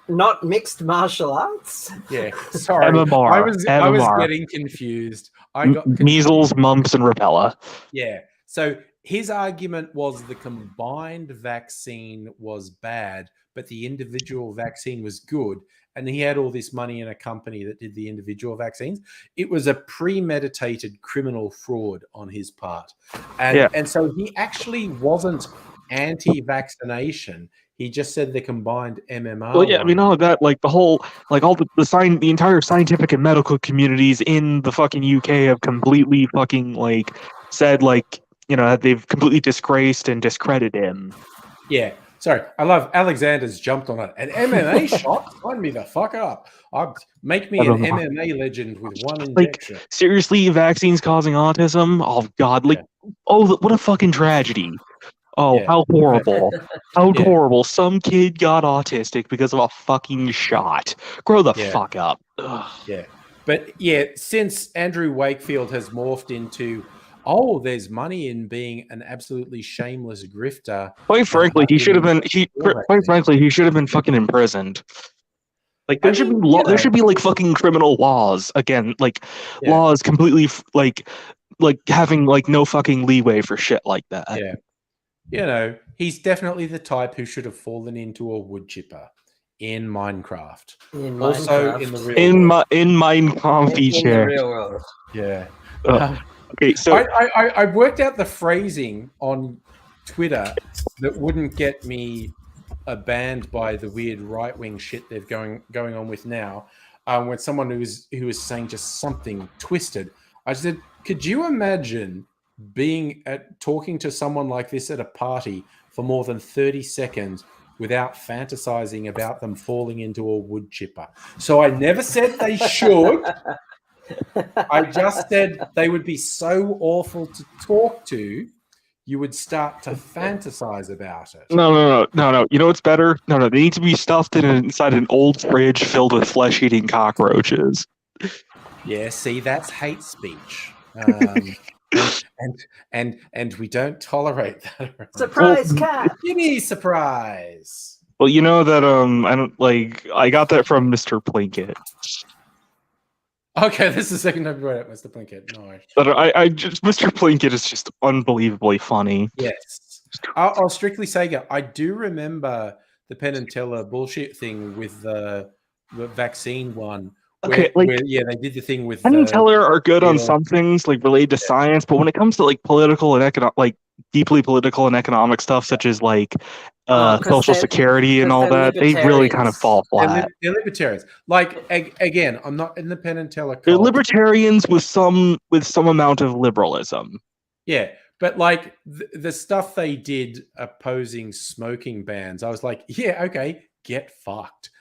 Not mixed martial arts. Yeah, sorry. MMR. I was getting confused. I got confused. Measles, mumps, and rubella. Yeah. So his argument was the combined vaccine was bad, but the individual vaccine was good. And he had all this money in a company that did the individual vaccines. It was a premeditated criminal fraud on his part. And so he actually wasn't anti-vaccination. He just said the combined MMR. Well, yeah, I mean, all of that, like the entire scientific and medical communities in the fucking UK have completely fucking said that they've completely disgraced and discredited him. Yeah. Sorry, I love Alexander's jumped on it. An MMA shot? Sign me the fuck up. Make me an MMA legend with one injection. Seriously, vaccines causing autism? Oh, God. What a fucking tragedy. Oh, how horrible. How horrible. Some kid got autistic because of a fucking shot. Grow the fuck up. Ugh. Yeah. But, since Andrew Wakefield has morphed into... there's money in being an absolutely shameless grifter. Quite frankly, he should have been. He should have been fucking imprisoned. There should be fucking criminal laws again. Laws completely having no fucking leeway for shit like that. Yeah. He's definitely the type who should have fallen into a wood chipper in Minecraft. In the real world. In Minecraft in the real world. Yeah. Okay, so I worked out the phrasing on Twitter that wouldn't get me banned by the weird right-wing shit they're going on with now. When someone who was saying just something twisted, I said, "Could you imagine talking to someone like this at a party for more than 30 seconds without fantasizing about them falling into a wood chipper. So I never said they should. I just said they would be so awful to talk to, you would start to fantasize about it. No. You know what's better? No. They need to be stuffed inside an old fridge filled with flesh-eating cockroaches. Yeah, see, that's hate speech. And we don't tolerate that. Surprise cat! Gimme surprise. Well, you know that I got that from Mr. Plinkett. Okay, this is the second time you brought up Mr. Plinkett. No. But I just Mr. Plinkett is just unbelievably funny. Yes. I'll strictly say, I do remember the Penn and Teller bullshit thing with the vaccine one. Okay, where, they did the thing with Penn and Teller are good on some things like related to science, but when it comes to like political and deeply political and economic stuff, such as like Social Security and all that, they really kind of fall flat. They're libertarians. Like again, I'm not in the Penn and Teller cult. They're libertarians with some amount of liberalism. Yeah, but like the stuff they did opposing smoking bans, I was like, yeah, okay, get fucked.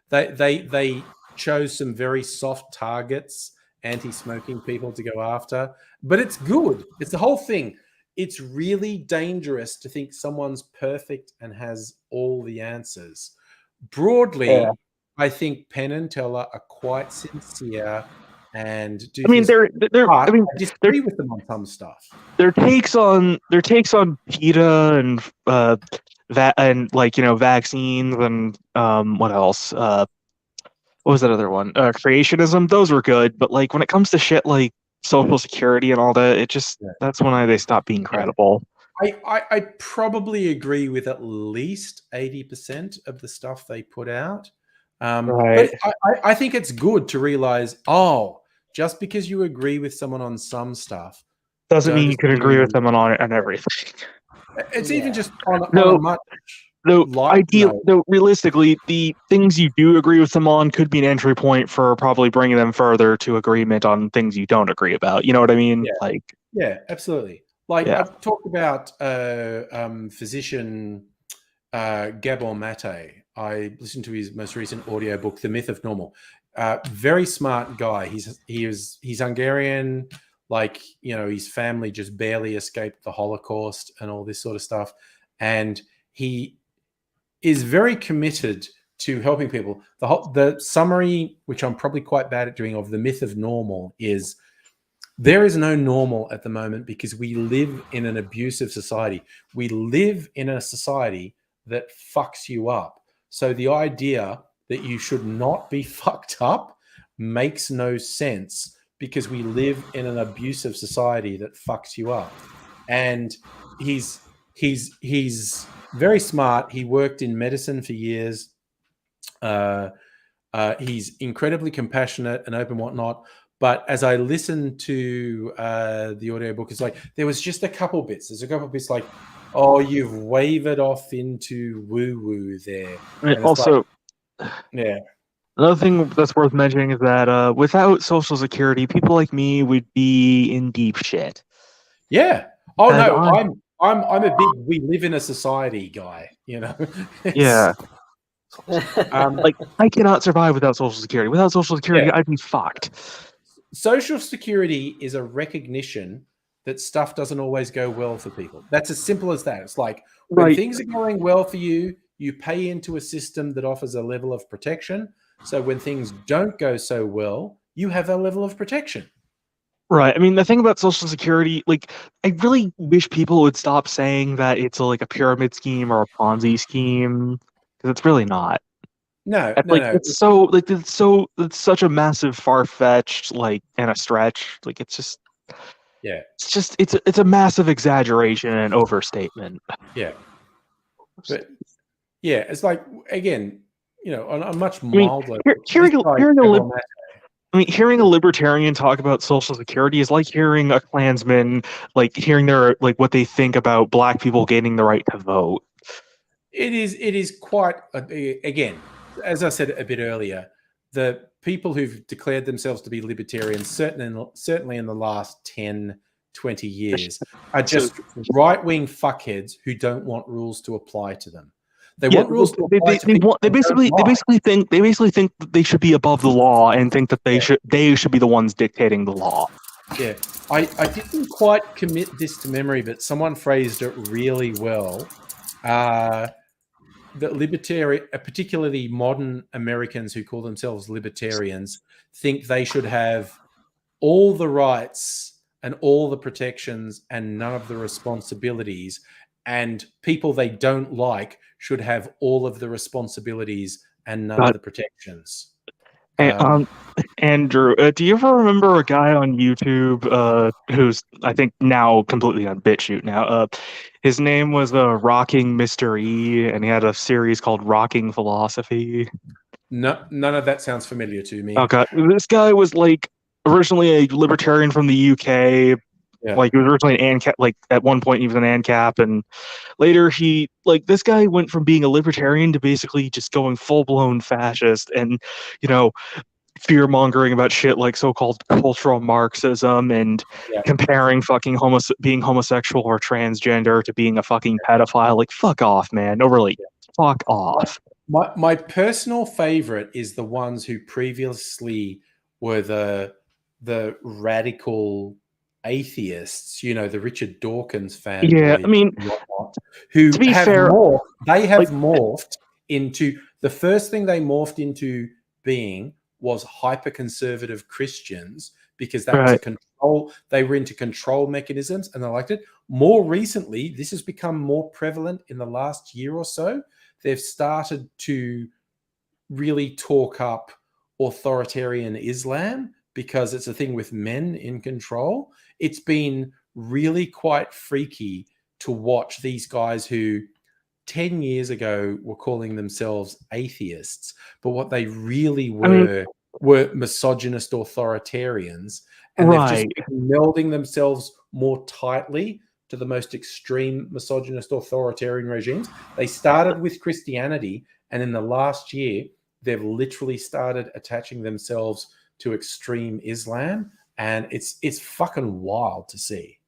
They chose some very soft targets, anti-smoking people to go after, but it's good. It's the whole thing. It's really dangerous to think someone's perfect and has all the answers. Broadly, I think Penn and Teller are quite sincere and do. I disagree with them on some stuff. Their takes on PETA and vaccines and what else? What was that other one? Creationism. Those were good, but like when it comes to shit like Social Security and all that, it just that's when they stop being credible. I probably agree with at least 80% of the stuff they put out. But I think it's good to realize, just because you agree with someone on some stuff doesn't mean you can agree with them on everything. It's even just on a much realistically, the things you do agree with them on could be an entry point for probably bringing them further to agreement on things you don't agree about. You know what I mean? Yeah, absolutely. I've talked about physician Gabor Mate. I listened to his most recent audiobook, The Myth of Normal. Very smart guy. He's Hungarian. His family just barely escaped the Holocaust and all this sort of stuff. And he is very committed to helping people. The summary, which I'm probably quite bad at doing, of The Myth of Normal is there is no normal at the moment because we live in an abusive society. We live in a society that fucks you up. So the idea that you should not be fucked up makes no sense because we live in an abusive society that fucks you up. And he's very smart. He worked in medicine for years. He's incredibly compassionate and open, whatnot. But as I listened to the audiobook, it's like there was just a couple bits. There's a couple bits like, you've wavered off into woo-woo there. And also, another thing that's worth mentioning is that without Social Security, people like me would be in deep shit. Yeah. Oh, and no, I'm a big we live in a society guy, Yeah. I cannot survive without Social Security. Without Social Security, I'd be fucked. Social Security is a recognition that stuff doesn't always go well for people. That's as simple as that. It's like when things are going well for you, you pay into a system that offers a level of protection. So when things don't go so well, you have a level of protection. Right. I mean, the thing about Social Security, I really wish people would stop saying that it's a pyramid scheme or a Ponzi scheme, because it's really not. No. It's such a massive, far-fetched, and a stretch. It's just, it's a massive exaggeration and overstatement. Yeah. But it's again, on a much milder. Hearing a libertarian talk about Social Security is like hearing a Klansman, hearing their what they think about black people gaining the right to vote. It is quite again, as I said a bit earlier, the people who've declared themselves to be libertarians, certainly in the last 10 20 years are just right-wing fuckheads who don't want rules to apply to them. They want rules to apply to people. They basically think that they should be above the law and think that they should be the ones dictating the law. Yeah, I didn't quite commit this to memory, but someone phrased it really well. That libertarian, particularly modern Americans who call themselves libertarians, think they should have all the rights and all the protections and none of the responsibilities, and people they don't like should have all of the responsibilities and none of the protections. Andrew, do you ever remember a guy on YouTube who's, I think, now completely on BitChute now? His name was Rocking Mr. E, and he had a series called Rocking Philosophy. No, none of that sounds familiar to me. Okay, this guy was like originally a libertarian from the UK. Yeah. Like he was originally an ANCAP. Like at one point he was an ANCAP, and later this guy went from being a libertarian to basically just going full blown fascist, and fear mongering about shit like so-called cultural Marxism and comparing fucking being homosexual or transgender to being a fucking pedophile. Like, fuck off, man. No, really, fuck off. My personal favorite is the ones who previously were the radical atheists, the Richard Dawkins fan. Yeah, I mean, who to be fair, they have morphed into the first thing they morphed into being was hyper-conservative Christians, because that was a control. They were into control mechanisms and they liked it. More recently, this has become more prevalent in the last year or so. They've started to really talk up authoritarian Islam because it's a thing with men in control. It's been really quite freaky to watch these guys who 10 years ago were calling themselves atheists, but what they really were misogynist authoritarians, and they've just been melding themselves more tightly to the most extreme misogynist authoritarian regimes. They started with Christianity, and in the last year, they've literally started attaching themselves to extreme Islam, and it's fucking wild to see.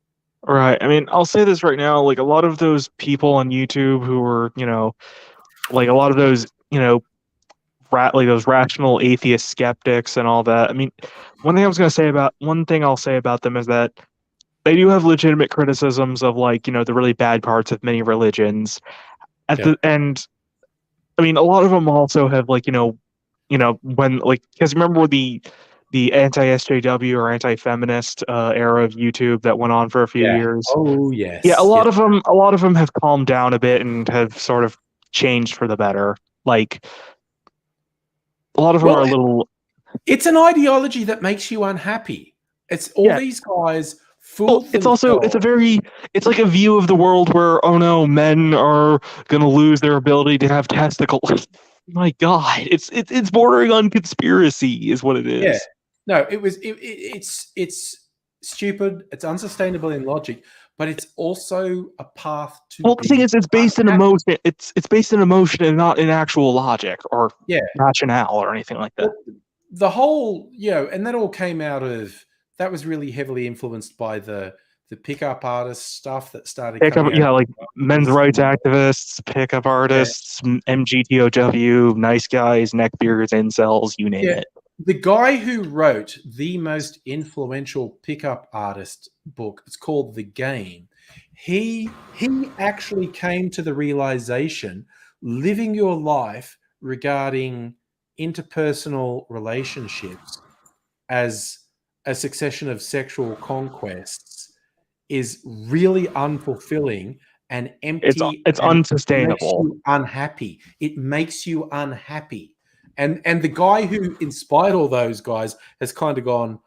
Right. I mean, I'll say this right now, like a lot of those people on YouTube who were, like a lot of those, those rational atheist skeptics and all that. I mean, one thing I'll say about them is that they do have legitimate criticisms of the really bad parts of many religions. And I mean, a lot of them also have when because remember the anti-SJW or anti-feminist era of YouTube that went on for a few years. Oh yes. Yeah, a lot of them have calmed down a bit and have sort of changed for the better. Like a lot of them are a little. It's an ideology that makes you unhappy. It's all these guys. It's like a view of the world where, oh no, men are going to lose their ability to have testicles. My God, it's bordering on conspiracy, is what it is. Yeah. No, it's stupid. It's unsustainable in logic, but it's also a path to. Well, the thing is, it's based in emotion. It's based in emotion and not in actual logic or rationale or anything like that. Well, the whole, and that all came out of. That was really heavily influenced by the pickup artist stuff that started coming out. Like men's rights activists, pickup artists, MGTOW, nice guys, neckbeards, incels, you name it. The guy who wrote the most influential pickup artist book, it's called The Game. He actually came to the realization, living your life regarding interpersonal relationships as a succession of sexual conquests is really unfulfilling and empty. It's unsustainable. It makes you unhappy. And the guy who inspired all those guys has kind of gone,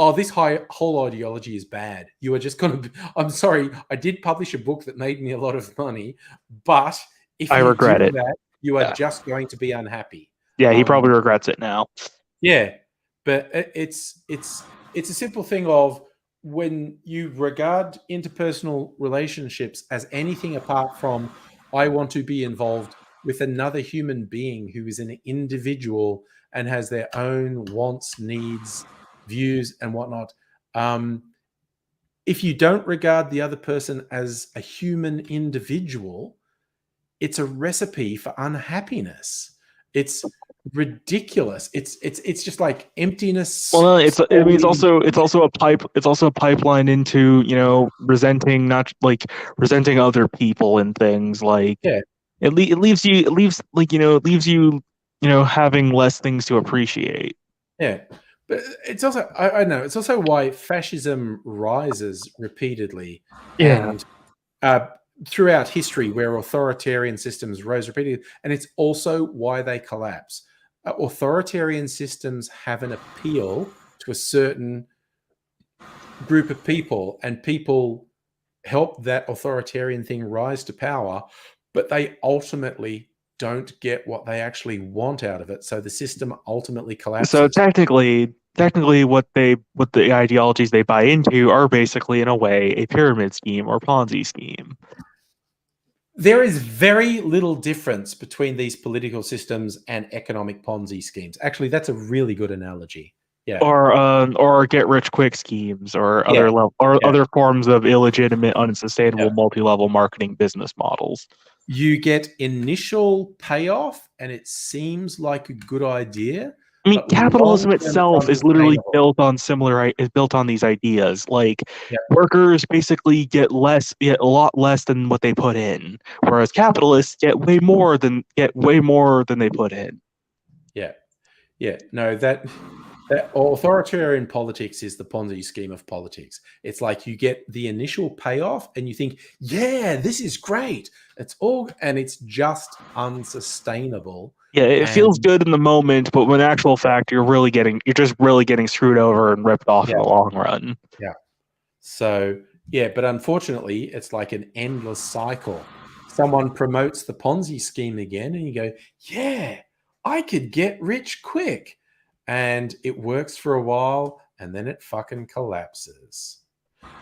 oh, this whole ideology is bad. You are just going to I'm sorry, I did publish a book that made me a lot of money, but if I regret it, you are just going to be unhappy. Yeah, he probably regrets it now. Yeah. But it's a simple thing of when you regard interpersonal relationships as anything apart from I want to be involved with another human being who is an individual and has their own wants, needs, views, and whatnot. if you don't regard the other person as a human individual, it's a recipe for unhappiness. It's ridiculous. It's just like emptiness. Well, no, it's solely- it's also a pipeline into, you know, resenting other people and things like Yeah. it leaves you, you know, having less things to appreciate. Yeah. But it's also, I know, it's also why fascism rises repeatedly. Yeah. And throughout history, where authoritarian systems rose repeatedly, and it's also why they collapse. Authoritarian systems have an appeal to a certain group of people, and people help that authoritarian thing rise to power, but they ultimately don't get what they actually want out of it. So the system ultimately collapses. So technically, what the ideologies they buy into are basically, in a way, a pyramid scheme or Ponzi scheme. There is very little difference between these political systems and economic Ponzi schemes. Actually, that's a really good analogy. Yeah. Or get rich quick schemes, or Yeah. other forms of illegitimate, unsustainable, Yeah. multi-level marketing business models. You get initial payoff, and it seems like a good idea. I mean, but capitalism long-term, it's itself is literally unsustainable. built on these ideas. Like, Yeah. workers basically get a lot less than what they put in, whereas capitalists get way more than they put in. Yeah. Yeah. No, that authoritarian politics is the Ponzi scheme of politics. It's like you get the initial payoff and you think, yeah, this is great. And it's just unsustainable. Yeah, it feels good in the moment, but in actual fact, you're just really getting screwed over and ripped off in the long run. Yeah. So, yeah, but unfortunately, it's like an endless cycle. Someone promotes the Ponzi scheme again, and you go, yeah, I could get rich quick. And it works for a while, and then it fucking collapses.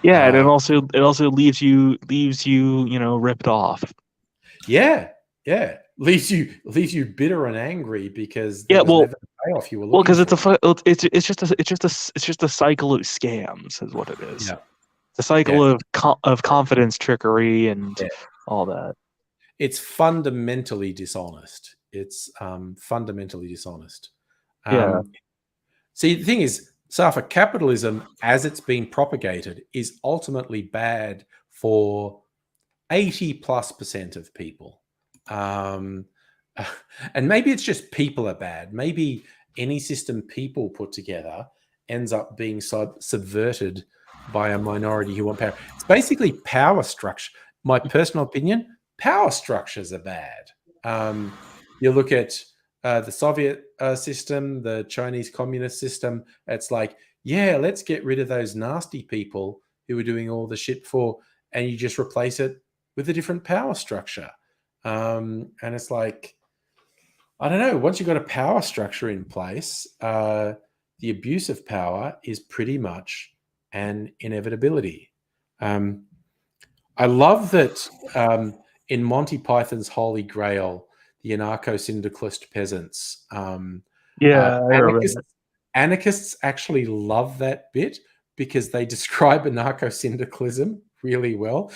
Yeah, and it also leaves you, you know, ripped off. Yeah, yeah. Leaves you bitter and angry because there Yeah, was well, never the payoff you were looking because for. it's just a cycle of scams, is what it is. Yeah. It's a cycle of confidence trickery and Yeah. all that. It's fundamentally dishonest. It's fundamentally dishonest. Yeah. See, the thing is, Safa, capitalism, as it's been propagated, is ultimately bad for 80+% of people. And maybe it's just people are bad. Maybe any system people put together ends up being subverted by a minority who want power. It's basically power structure. My personal opinion, power structures are bad. You look at the Soviet system, the Chinese communist system. It's like, yeah, let's get rid of those nasty people who are doing all the shit for, and you just replace it with a different power structure. And it's like, I don't know, once you've got a power structure in place, the abuse of power is pretty much an inevitability. I love that in Monty Python's Holy Grail, the anarcho-syndicalist peasants, anarchists actually love that bit because they describe anarcho-syndicalism really well.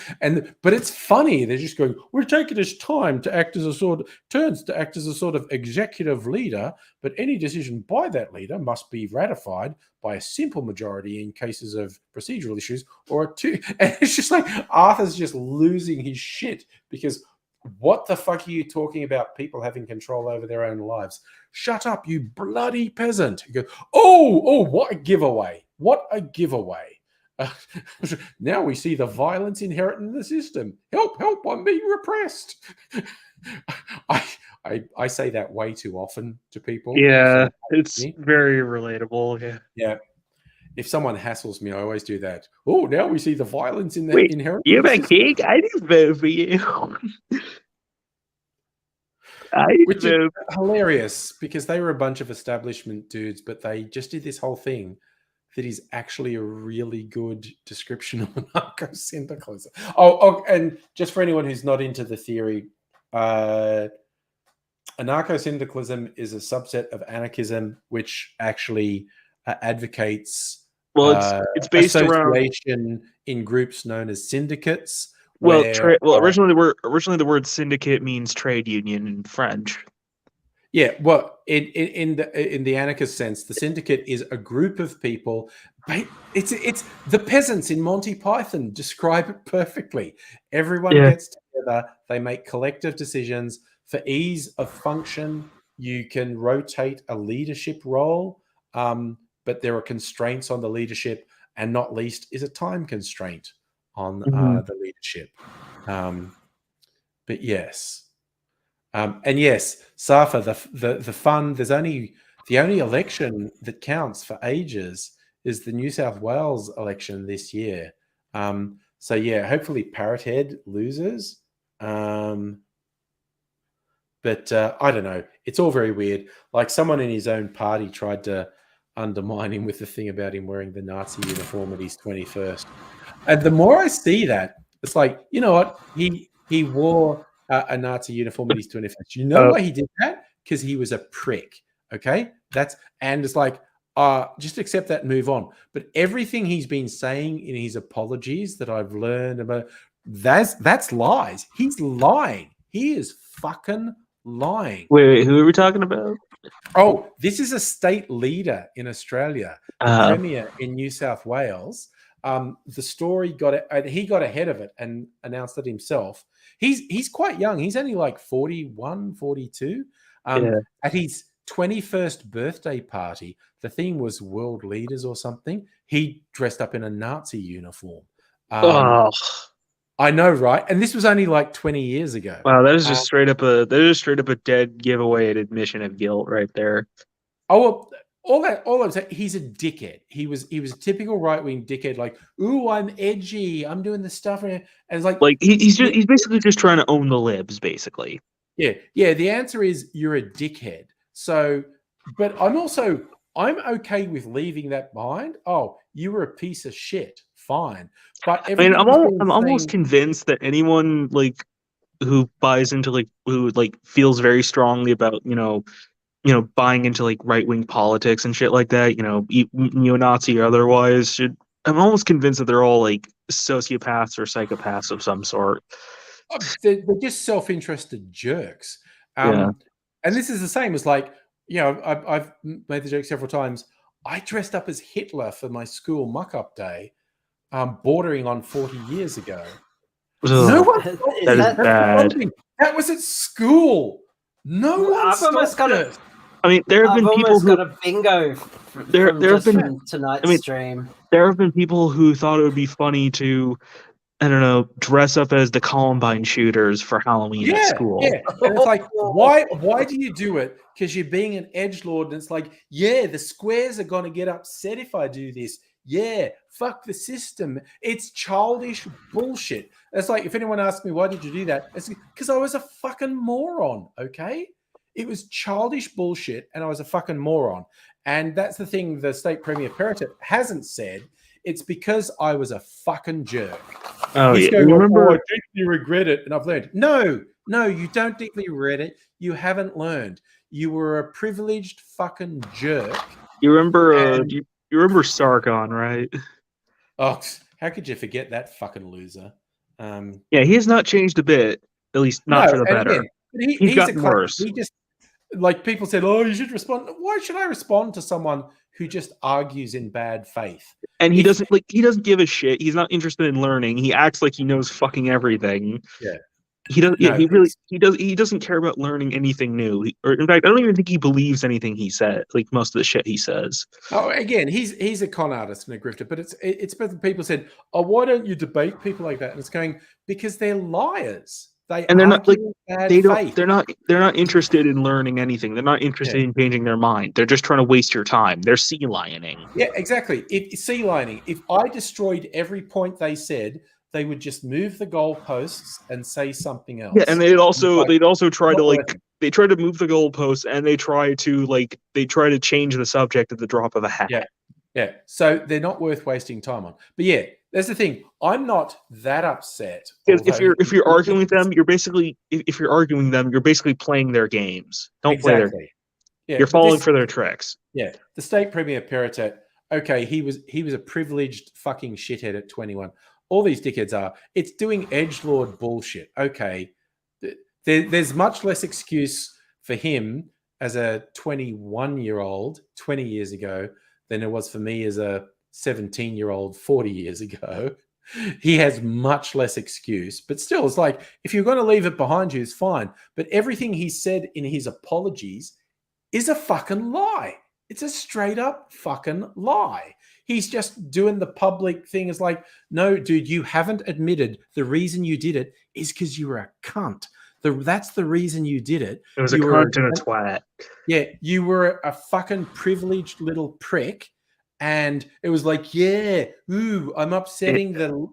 But it's funny. They're just going, we're taking this time to act as a sort of executive leader, but any decision by that leader must be ratified by a simple majority in cases of procedural issues or two. And it's just like Arthur's just losing his shit because what the fuck are you talking about people having control over their own lives? Shut up, you bloody peasant. You go, oh, what a giveaway. What a giveaway. Now we see the violence inherent in the system. Help, I'm being repressed. I say that way too often to people. Yeah, it's very relatable. Yeah. If someone hassles me, I always do that. Oh, now we see the violence in Wait, inherent. You're my king? I didn't vote for you. Which is hilarious because they were a bunch of establishment dudes, but they just did this whole thing that is actually a really good description of anarcho-syndicalism. Oh, and just for anyone who's not into the theory, anarcho-syndicalism is a subset of anarchism which actually advocates Well, it's based around association in groups known as syndicates. Originally the word syndicate means trade union in French. Yeah, well, in the anarchist sense, the syndicate is a group of people. It's the peasants in Monty Python describe it perfectly. Everyone gets together. They make collective decisions for ease of function. You can rotate a leadership role, but there are constraints on the leadership, and not least is a time constraint on the leadership. But yes. And yes, Safa, the fun. There's only the only election that counts for ages is the New South Wales election this year. So yeah, hopefully Parrot Head loses. But I don't know. It's all very weird. Like someone in his own party tried to undermine him with the thing about him wearing the Nazi uniform at his 21st. And the more I see that, it's like, you know what? He wore a Nazi uniform at his 21st. You know why he did that? Because he was a prick. Okay? And it's like, just accept that and move on. But everything he's been saying in his apologies that I've learned about, that's lies. He's lying. He is fucking lying. Wait, who are we talking about? Oh, this is a state leader in Australia, the Premier in New South Wales. The story he got ahead of it and announced it himself. He's quite young. He's only like 41, 42. At his 21st birthday party, the theme was world leaders or something. He dressed up in a Nazi uniform. I know, right? And this was only like 20 years ago. Wow, that is just straight up a dead giveaway and admission of guilt right there. Oh, well, all I'm saying, he's a dickhead. He was a typical right-wing dickhead, like, ooh, I'm edgy, I'm doing this stuff, and it's like he's basically just trying to own the libs, basically. Yeah. The answer is you're a dickhead. So, but I'm okay with leaving that behind. Oh, you were a piece of shit. Fine, but I mean, I'm almost convinced that anyone who buys into who feels very strongly about buying into right-wing politics and shit like that, neo-Nazi or otherwise, I'm almost convinced that they're all sociopaths or psychopaths of some sort. They're just self-interested jerks. And this is the same as I've made the joke several times. I dressed up as Hitler for my school muck-up day, bordering on 40 years ago. No one. That is bad. That was at school. No one stopped it. I mean, there have been people who got a bingo. There have been tonight's stream. There have been people who thought it would be funny to, I don't know, dress up as the Columbine shooters for Halloween at school. Yeah, and it's like, why do you do it? Because you're being an edgelord, and it's like, yeah, the squares are going to get upset if I do this. Yeah, fuck the system. It's childish bullshit. It's like, if anyone asks me, why did you do that? It's because I was a fucking moron, okay? It was childish bullshit, and I was a fucking moron. And that's the thing the state premier Perrottet hasn't said. It's because I was a fucking jerk. He's going, I deeply regret it, and I've learned. No, you don't deeply regret it. You haven't learned. You were a privileged fucking jerk. You remember you remember Sargon, right? Oh, how could you forget that fucking loser? Yeah, he has not changed a bit, at least not for the better. Again, he's gotten worse. He just, people said, oh, you should respond. Why should I respond to someone who just argues in bad faith? And he doesn't give a shit. He's not interested in learning. He acts like he knows fucking everything. Yeah. He doesn't. Yeah, he doesn't care about learning anything new. Or in fact, I don't even think he believes anything he said. Most of the shit he says. Oh, again, he's a con artist and a grifter. But it's people said, oh, why don't you debate people like that? And it's going, because they're liars. They're not they're not interested in learning anything. They're not interested in changing their mind. They're just trying to waste your time. They're sea lining. Yeah, exactly. Sea lining. If I destroyed every point they said, they would just move the goalposts and say something else. Yeah, and they'd also try to they try to move the goalposts, and they try to change the subject at the drop of a hat. Yeah. So they're not worth wasting time on. But yeah, that's the thing. I'm not that upset. If you're arguing with them, you're basically playing their games. Don't play their. Yeah, you're falling for their tricks. Yeah, the state premier Perrottet. okay, he was a privileged fucking shithead at 21. All these dickheads are. It's doing edgelord bullshit. Okay, there's much less excuse for him as a 21-year-old 20 years ago than it was for me as a 17-year-old 40 years ago. He has much less excuse, but still, it's like, if you're going to leave it behind you, it's fine. But everything he said in his apologies is a fucking lie. It's a straight up fucking lie. He's just doing the public thing. It's like, no, dude, you haven't admitted the reason you did it is because you were a cunt. That's the reason you did it. It was a cunt and a twat. Yeah, you were a fucking privileged little prick. And it was like, yeah, ooh, I'm owning the.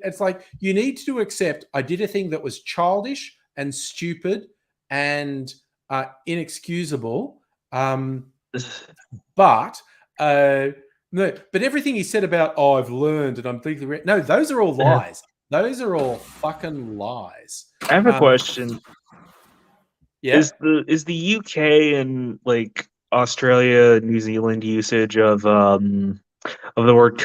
It's like, you need to accept I did a thing that was childish and stupid and inexcusable. But everything he said about, I've learned and I'm thinking, no, those are all lies. Those are all fucking lies. I have a question. Yeah. Is the UK and like Australia, New Zealand usage of the words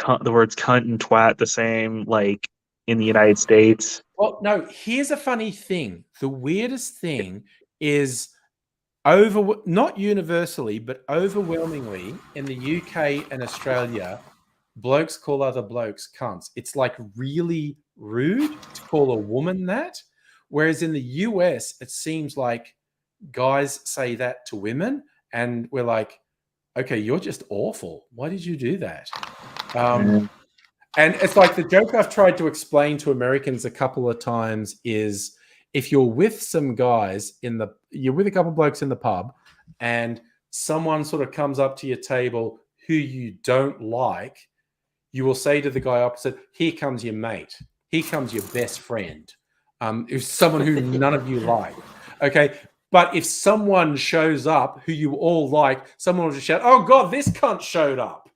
cunt and twat the same like in the United States? Well, no, here's a funny thing. The weirdest thing is not universally, but overwhelmingly in the UK and Australia, blokes call other blokes cunts. It's like really rude to call a woman that. Whereas in the US, it seems like guys say that to women, and we're like, okay, you're just awful. Why did you do that? And it's like the joke I've tried to explain to Americans a couple of times is, if you're with some guys you're with a couple of blokes in the pub, and someone sort of comes up to your table who you don't like, you will say to the guy opposite, here comes your mate. Here comes your best friend. It's someone who none of you like. Okay. But if someone shows up who you all like, someone will just shout, oh God, this cunt showed up.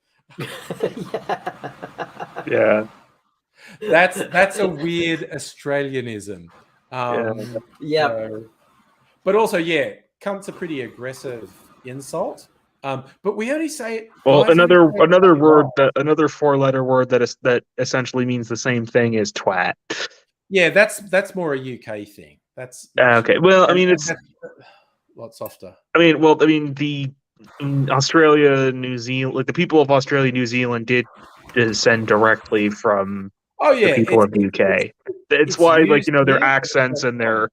Yeah. That's a weird Australianism. But also, yeah, cunt's a pretty aggressive insult. But we only say it. Well, another word, another 4-letter word that essentially means the same thing is twat. Yeah, that's more a UK thing. That's okay. Well, I mean, it's a lot softer. The Australia, New Zealand, like the people of Australia, New Zealand did descend directly from the people of the UK. It's why, like, their accents and their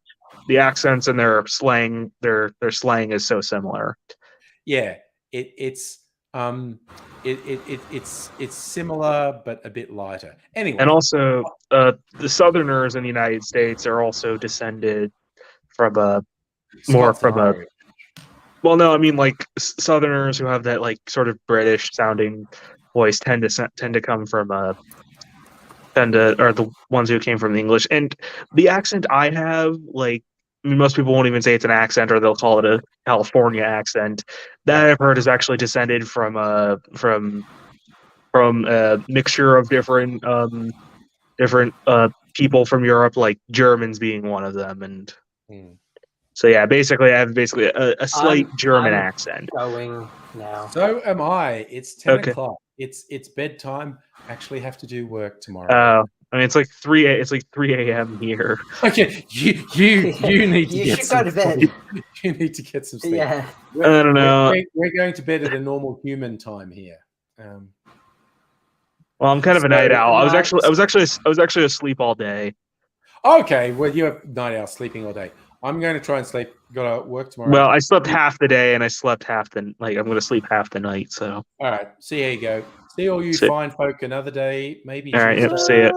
slang, their slang is so similar. Yeah, it's similar but a bit lighter. Anyway, and also the Southerners in the United States are also descended from well, no, I mean, like, Southerners who have that like sort of British sounding voice tend to come from are the ones who came from the English. And the accent I have, like, I mean, most people won't even say it's an accent, or they'll call it a California accent. That I've heard is actually descended from a mixture of different people from Europe, like Germans being one of them, and so yeah, basically I have a slight German accent. Going now. So am I. It's 10 o'clock. It's bedtime. Actually, have to do work tomorrow. I mean, it's like 3 a.m. here. Okay, you need to should go to bed. You need to get some sleep. Yeah, I don't know. We're going to bed at a normal human time here. Well, I'm kind of a night owl. I was actually asleep all day. Okay, well, you have night owl sleeping all day. I'm going to try and sleep. Got to work tomorrow. Well, I slept half the day, and I slept half the I'm going to sleep half the night. So all right, see how you go. See all you fine folk another day. Maybe. All right, yep, see it.